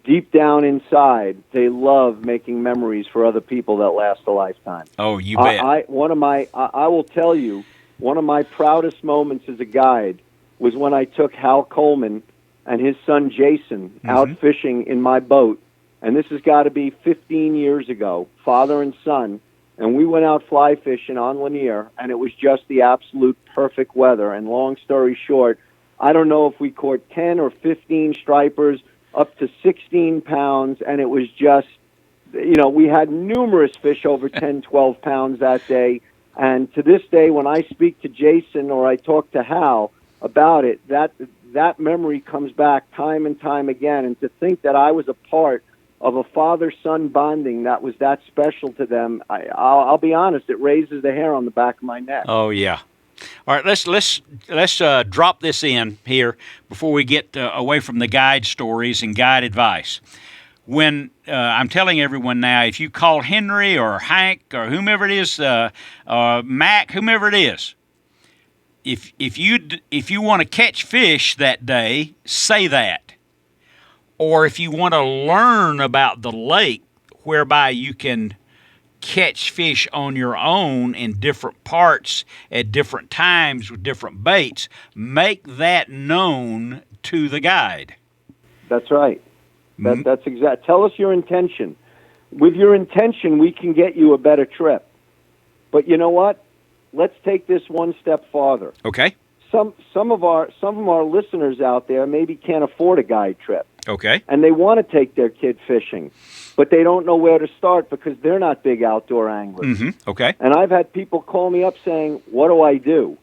deep down inside, they love making memories for other people that last a lifetime. Oh, you bet. I will tell you, one of my proudest moments as a guide was when I took Hal Coleman and his son Jason out fishing in my boat. And this has got to be 15 years ago, father and son. And we went out fly fishing on Lanier, and it was just the absolute perfect weather. And long story short, I don't know if we caught 10 or 15 stripers, up to 16 pounds, and it was just, we had numerous fish over 10, 12 pounds that day. And to this day, when I speak to Jason or I talk to Hal about it, that memory comes back time and time again. And to think that I was a part of a father-son bonding that was that special to them, I'll be honest, it raises the hair on the back of my neck. Oh, yeah. All right, let's drop this in here before we get away from the guide stories and guide advice. When I'm telling everyone now, if you call Henry or Hank or whomever it is, Mac, whomever it is, if you want to catch fish that day, say that. Or if you want to learn about the lake whereby you can catch fish on your own in different parts at different times with different baits, make that known to the guide. That's right. That's exact. Tell us your intention. With your intention, we can get you a better trip. But you know what? Let's take this one step farther. Okay. Some of our listeners out there maybe can't afford a guide trip. Okay. And they want to take their kid fishing, but they don't know where to start because they're not big outdoor anglers. Mm-hmm. Okay. And I've had people call me up saying, "What do I do?"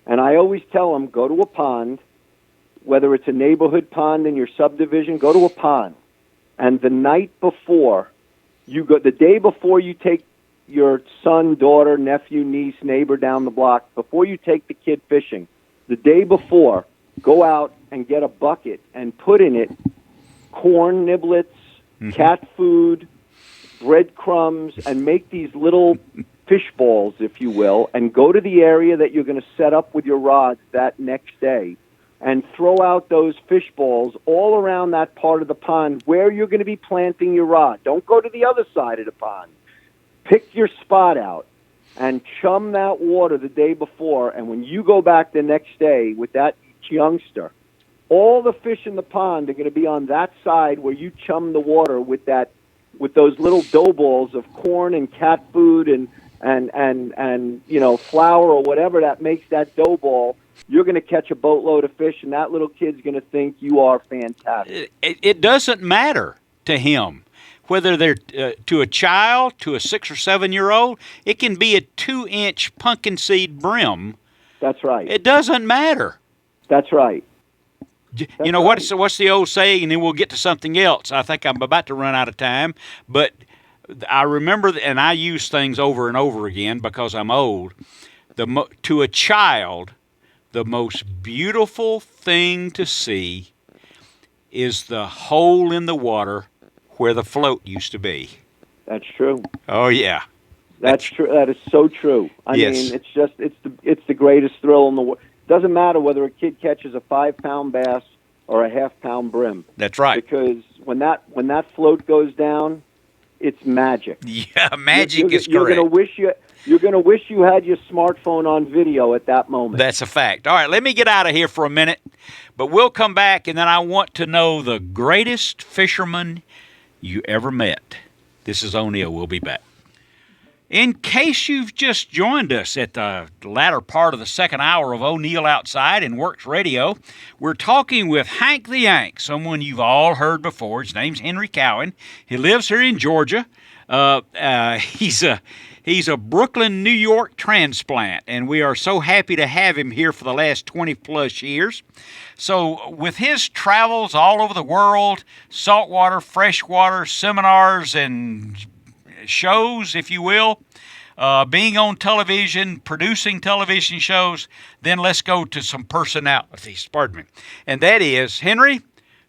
And I always tell them, go to a pond, whether it's a neighborhood pond in your subdivision, go to a pond. And the night before, the day before you take your son, daughter, nephew, niece, neighbor down the block, before you take the kid fishing, the day before, go out and get a bucket and put in it corn niblets, cat food, breadcrumbs, and make these little fish balls, if you will, and go to the area that you're going to set up with your rods that next day and throw out those fish balls all around that part of the pond where you're going to be planting your rod. Don't go to the other side of the pond. Pick your spot out and chum that water the day before, and when you go back the next day with that youngster, all the fish in the pond are going to be on that side where you chum the water with those little dough balls of corn and cat food and flour or whatever that makes that dough ball. You're going to catch a boatload of fish, and that little kid's going to think you are fantastic. It doesn't matter to him whether they're to a child, to a 6 or 7 year old. It can be a 2-inch pumpkin seed brim. That's right. It doesn't matter. That's right. You know, what's the old saying, and then we'll get to something else. I think I'm about to run out of time, but I remember, and I use things over and over again because I'm old. To a child, the most beautiful thing to see is the hole in the water where the float used to be. That's true. Oh yeah, that's true. That is so true. I mean, it's the greatest thrill in the world. Doesn't matter whether a kid catches a 5-pound bass or a half-pound brim. That's right. Because when that float goes down, it's magic. Yeah, magic is correct. You're gonna wish you had your smartphone on video at that moment. That's a fact. All right, let me get out of here for a minute, but we'll come back, and then I want to know the greatest fisherman you ever met. This is O'Neill. We'll be back. In case you've just joined us at the latter part of the second hour of O'Neill Outside and Works Radio, we're talking with Hank the Yank, someone you've all heard before. His name's Henry Cowen. He lives here in Georgia. He's a Brooklyn, New York transplant, and we are so happy to have him here for the last 20-plus years. So with his travels all over the world, saltwater, freshwater, seminars, and shows, if you will, being on television, producing television shows, then let's go to some personalities, pardon me. And that is, Henry,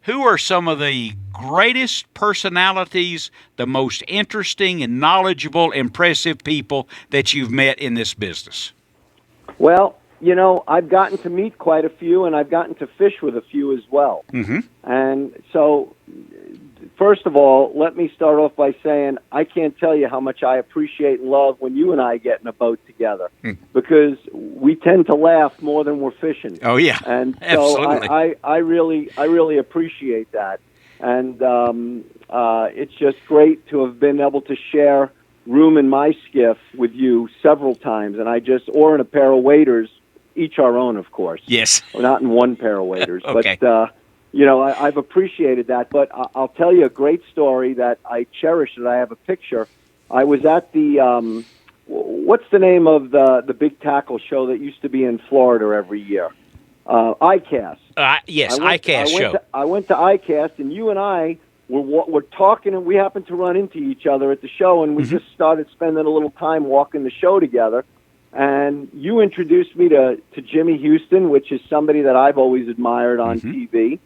who are some of the greatest personalities, the most interesting and knowledgeable, impressive people that you've met in this business? Well, you know, I've gotten to meet quite a few, and I've gotten to fish with a few as well. Mm-hmm. And so, first of all, let me start off by saying I can't tell you how much I appreciate and love when you and I get in a boat together, because we tend to laugh more than we're fishing. Oh yeah, and so absolutely. I really appreciate that, and it's just great to have been able to share room in my skiff with you several times, and or in a pair of waders, each our own, of course. Yes, we're not in one pair of waders, okay. But. You know, I've appreciated that, but I'll tell you a great story that I cherish, that I have a picture. I was at the, what's the name of the big tackle show that used to be in Florida every year? ICAST. Yes, ICAST show. I went to ICAST, and you and I were talking, and we happened to run into each other at the show, and we just started spending a little time walking the show together. And you introduced me to Jimmy Houston, which is somebody that I've always admired on TV.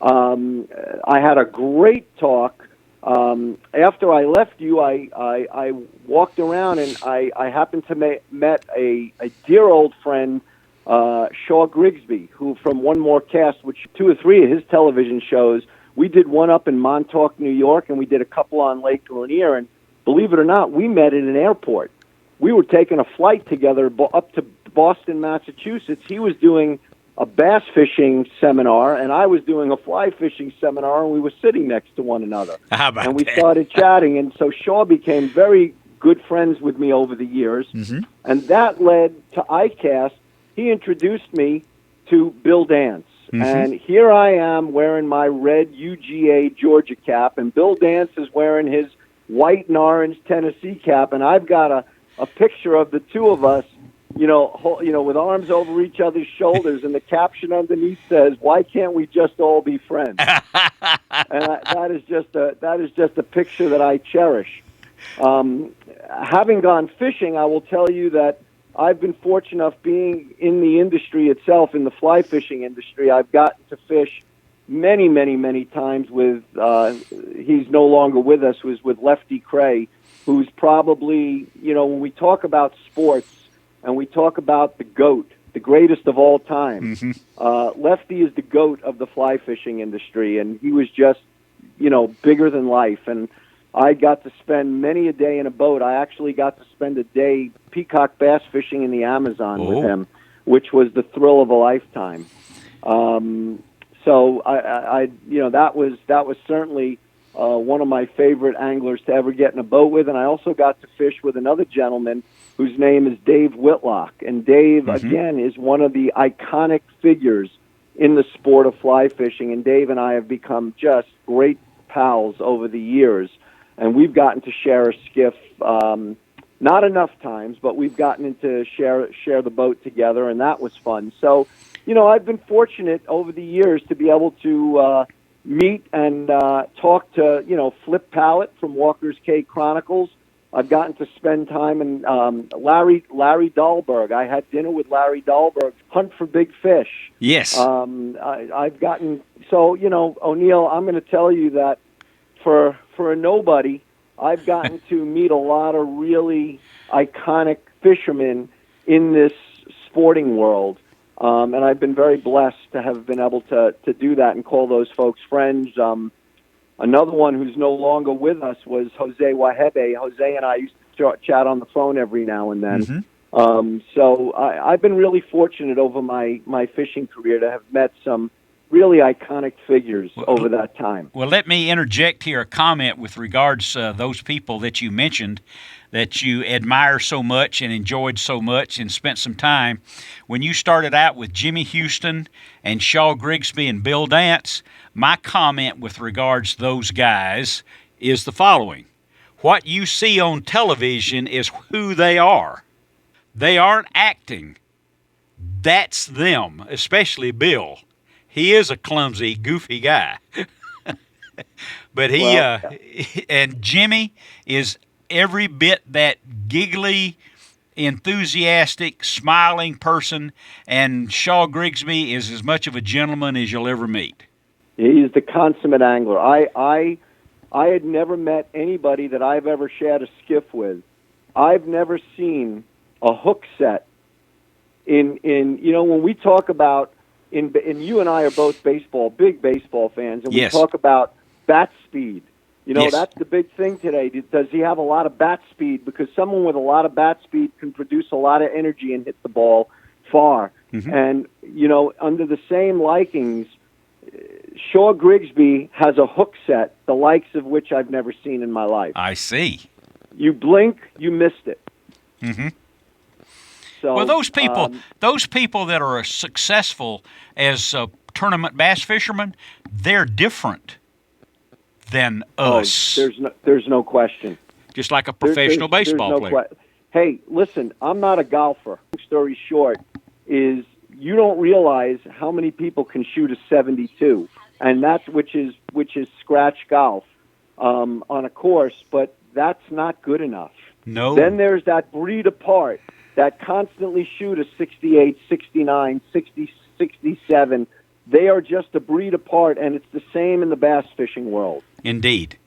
I had a great talk. After I left you, I walked around, and I happened to met a dear old friend, Shaw Grigsby, who from One More Cast, which 2 or 3 of his television shows, we did one up in Montauk, New York, and we did a couple on Lake Lanier, and believe it or not, we met at an airport. We were taking a flight together up to Boston, Massachusetts. He was doing a bass fishing seminar, and I was doing a fly fishing seminar, and we were sitting next to one another. How about and we that? started chatting, and so Shaw became very good friends with me over the years, and that led to ICAST. He introduced me to Bill Dance, and here I am wearing my red UGA Georgia cap, and Bill Dance is wearing his white and orange Tennessee cap, and I've got a picture of the two of us, you know, with arms over each other's shoulders, and the caption underneath says, "Why can't we just all be friends?" And that is just a picture that I cherish. Having gone fishing, I will tell you that I've been fortunate enough being in the industry itself, in the fly fishing industry. I've gotten to fish many, many, many times with, he's no longer with us, was with Lefty Cray, who's probably, when we talk about sports and we talk about the GOAT, the greatest of all time, Lefty is the GOAT of the fly fishing industry, and he was just, bigger than life. And I got to spend many a day in a boat. I actually got to spend a day peacock bass fishing in the Amazon with him, which was the thrill of a lifetime. So that was certainly one of my favorite anglers to ever get in a boat with. And I also got to fish with another gentleman whose name is Dave Whitlock. And Dave, again, is one of the iconic figures in the sport of fly fishing. And Dave and I have become just great pals over the years. And we've gotten to share a skiff, not enough times, but we've gotten to share the boat together, and that was fun. So, I've been fortunate over the years to be able to meet and talk to, Flip Pallett from Walker's Cay Chronicles. I've gotten to spend time in Larry Dahlberg. I had dinner with Larry Dahlberg, Hunt for Big Fish. Yes. I've gotten, O'Neill, I'm going to tell you that for a nobody, I've gotten to meet a lot of really iconic fishermen in this sporting world. And I've been very blessed to have been able to do that and call those folks friends. Another one who's no longer with us was Jose Wahebe. Jose and I used to chat on the phone every now and then. So I've been really fortunate over my fishing career to have met some really iconic figures over that time. Well, let me interject here a comment with regards to those people that you mentioned that you admire so much and enjoyed so much and spent some time. When you started out with Jimmy Houston and Shaw Grigsby and Bill Dance, my comment with regards to those guys is the following. What you see on television is who they are. They aren't acting. That's them, especially Bill. He is a clumsy, goofy guy. But and Jimmy is every bit that giggly, enthusiastic, smiling person, and Shaw Grigsby is as much of a gentleman as you'll ever meet. He's the consummate angler. I had never met anybody that I've ever shared a skiff with. I've never seen a hook set in when we talk about in you and I are both big baseball fans, and we talk about bat speed. That's the big thing today. Does he have a lot of bat speed? Because someone with a lot of bat speed can produce a lot of energy and hit the ball far. And, under the same likings, Shaw Grigsby has a hook set, the likes of which I've never seen in my life. I see. You blink, you missed it. So, well, those people that are as successful as tournament bass fishermen, they're different than us. There's no question. Just like a professional baseball player. Hey, listen, I'm not a golfer. Long story short is you don't realize how many people can shoot a 72, and that's which is scratch golf on a course, but that's not good enough. No. Then there's that breed apart that constantly shoot a 68, 69, 60, 67. They are just a breed apart, and it's the same in the bass fishing world. Indeed.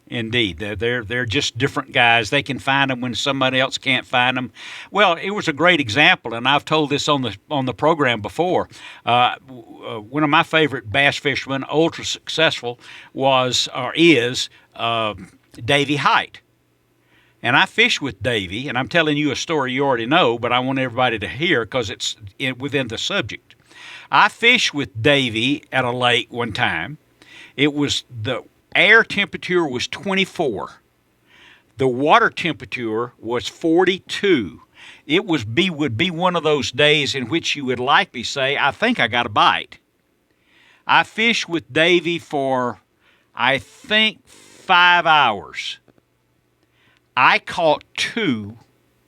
They're just different guys. They can find them when somebody else can't find them. Well, it was a great example, and I've told this on the program before. One of my favorite bass fishermen, ultra successful, is Davy Height. And I fished with Davy, and I'm telling you a story you already know, but I want everybody to hear because it's within the subject. I fished with Davy at a lake one time. It was the air temperature was 24. The water temperature was 42. It would be one of those days in which you would likely say, I think I got a bite. I fished with Davy for, I think, 5 hours. I caught 2,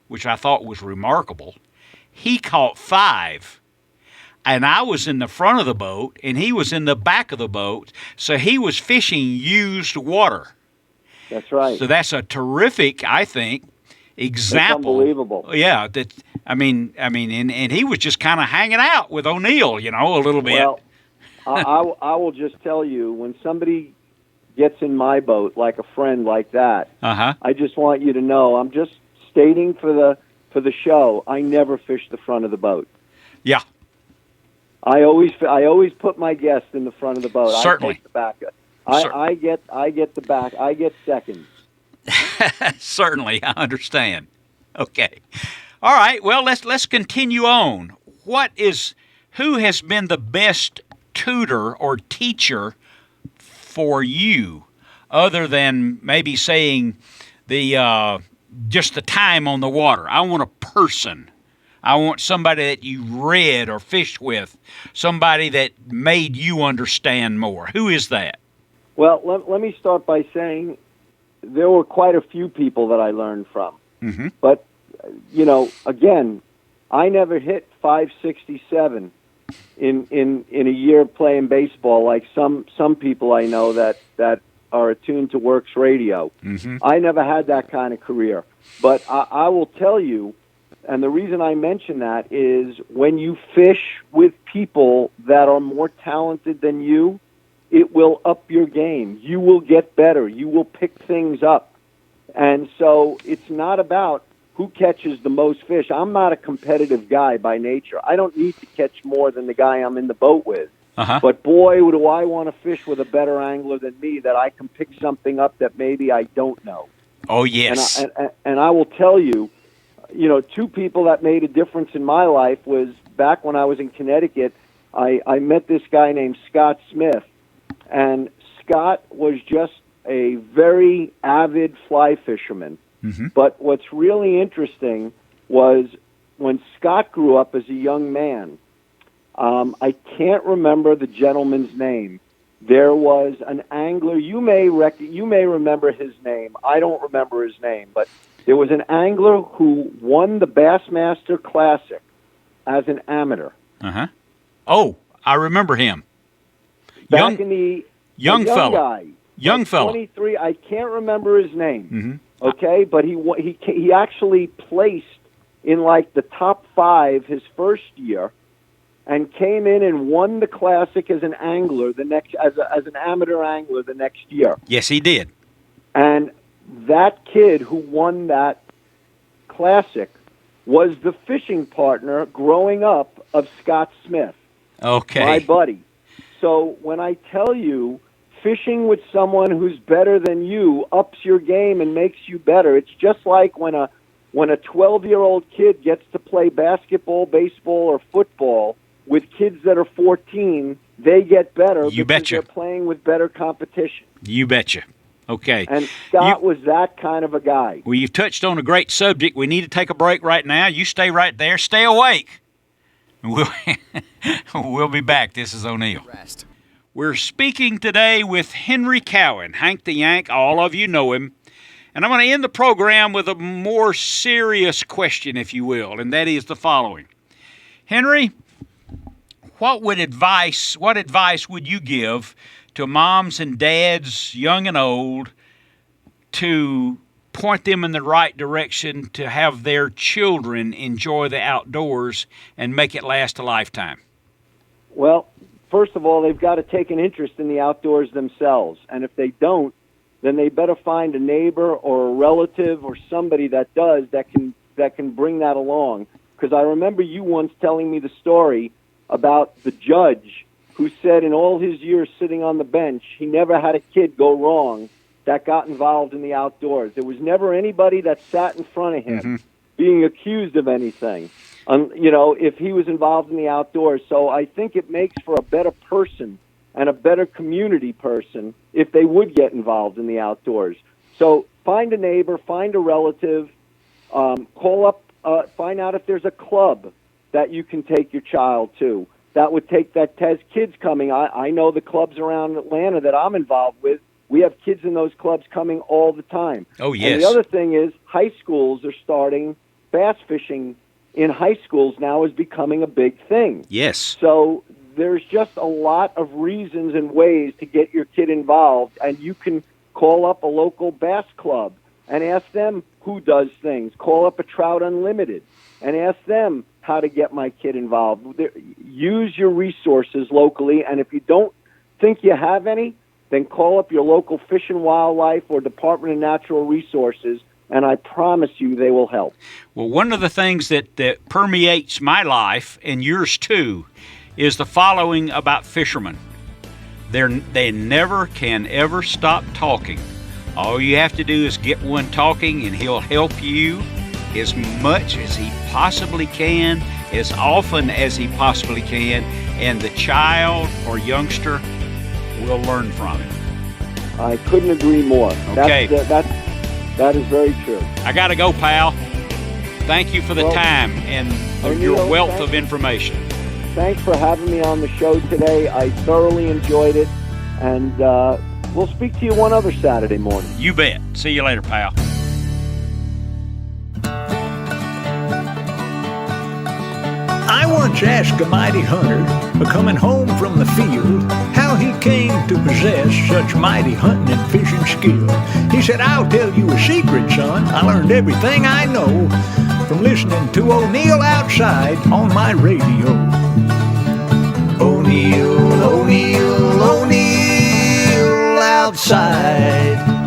which I thought was remarkable. He caught 5. And I was in the front of the boat, and he was in the back of the boat, so he was fishing used water. That's right. So that's a terrific, I think, example. It's unbelievable. Yeah, and he was just kind of hanging out with O'Neill, a little bit. Well, I will just tell you, when somebody gets in my boat, like a friend like that, I just want you to know, I'm just stating for the show, I never fish the front of the boat. Yeah. I always put my guest in the front of the boat. Certainly. I take the back. I get the back. I get second. Certainly, I understand. Okay. All right. Well, let's continue on. Who has been the best tutor or teacher for you, other than maybe saying just the time on the water? I want a person. I want somebody that you read or fished with, somebody that made you understand more. Who is that? Well, let me start by saying there were quite a few people that I learned from. Mm-hmm. But, again, I never hit 567 in a year playing baseball like some people I know that are attuned to Works Radio. Mm-hmm. I never had that kind of career. But I will tell you, and the reason I mention that is when you fish with people that are more talented than you, it will up your game. You will get better. You will pick things up. And so it's not about who catches the most fish. I'm not a competitive guy by nature. I don't need to catch more than the guy I'm in the boat with. Uh-huh. But boy, do I want to fish with a better angler than me that I can pick something up that maybe I don't know. Oh, yes. And I will tell you, two people that made a difference in my life was back when I was in Connecticut. I met this guy named Scott Smith, and Scott was just a very avid fly fisherman. Mm-hmm. But what's really interesting was when Scott grew up as a young man, I can't remember the gentleman's name. There was an angler. You may remember his name. I don't remember his name, but there was an angler who won the Bassmaster Classic as an amateur. Uh-huh. Oh, I remember him. Young fella. guy. Young fella. 23. I can't remember his name. Mm-hmm. Okay, but he actually placed in like the top 5 his first year, and came in and won the Classic as an angler as an amateur angler the next year. Yes, he did. And that kid who won that Classic was the fishing partner growing up of Scott Smith, okay, my buddy. So when I tell you fishing with someone who's better than you ups your game and makes you better, it's just like when a 12-year-old kid gets to play basketball, baseball, or football with kids that are 14, they get better You because betcha. they're playing with better competition. You betcha. Okay. And Scott was that kind of a guy. Well, you've touched on a great subject. We need to take a break right now. You stay right there. Stay awake. We'll be back. This is O'Neill. We're speaking today with Henry Cowen, Hank the Yank. All of you know him. And I'm going to end the program with a more serious question, if you will, and that is the following. Henry, what advice would you give to moms and dads, young and old, to point them in the right direction to have their children enjoy the outdoors and make it last a lifetime? Well, first of all, they've got to take an interest in the outdoors themselves. And if they don't, then they better find a neighbor or a relative or somebody that does that can bring that along. Because I remember you once telling me the story about the judge who said in all his years sitting on the bench, he never had a kid go wrong that got involved in the outdoors. There was never anybody that sat in front of him being accused of anything, if he was involved in the outdoors. So I think it makes for a better person and a better community person if they would get involved in the outdoors. So find a neighbor, find a relative, call up, find out if there's a club that you can take your child to. That would take that has kids coming. I know the clubs around Atlanta that I'm involved with. We have kids in those clubs coming all the time. Oh, yes. And the other thing is high schools are starting bass fishing in high schools now is becoming a big thing. Yes. So there's just a lot of reasons and ways to get your kid involved, and you can call up a local bass club and ask them, who does things. Call up a Trout Unlimited and ask them how to get my kid involved. Use your resources locally, and if you don't think you have any, then call up your local Fish and Wildlife or Department of Natural Resources, and I promise you they will help. Well, one of the things that permeates my life, and yours too, is the following about fishermen. They never can ever stop talking. All you have to do is get one talking, and he'll help you as much as he possibly can, as often as he possibly can, and the child or youngster will learn from it. I couldn't agree more. Okay. That is very true. I got to go, pal. Thank you for the time and your wealth of information. Thanks for having me on the show today. I thoroughly enjoyed it, and we'll speak to you one other Saturday morning. You bet. See you later, pal. I once asked a mighty hunter, coming home from the field, how he came to possess such mighty hunting and fishing skill. He said, "I'll tell you a secret, son. I learned everything I know from listening to O'Neill outside on my radio." O'Neill, O'Neill, O'Neill outside.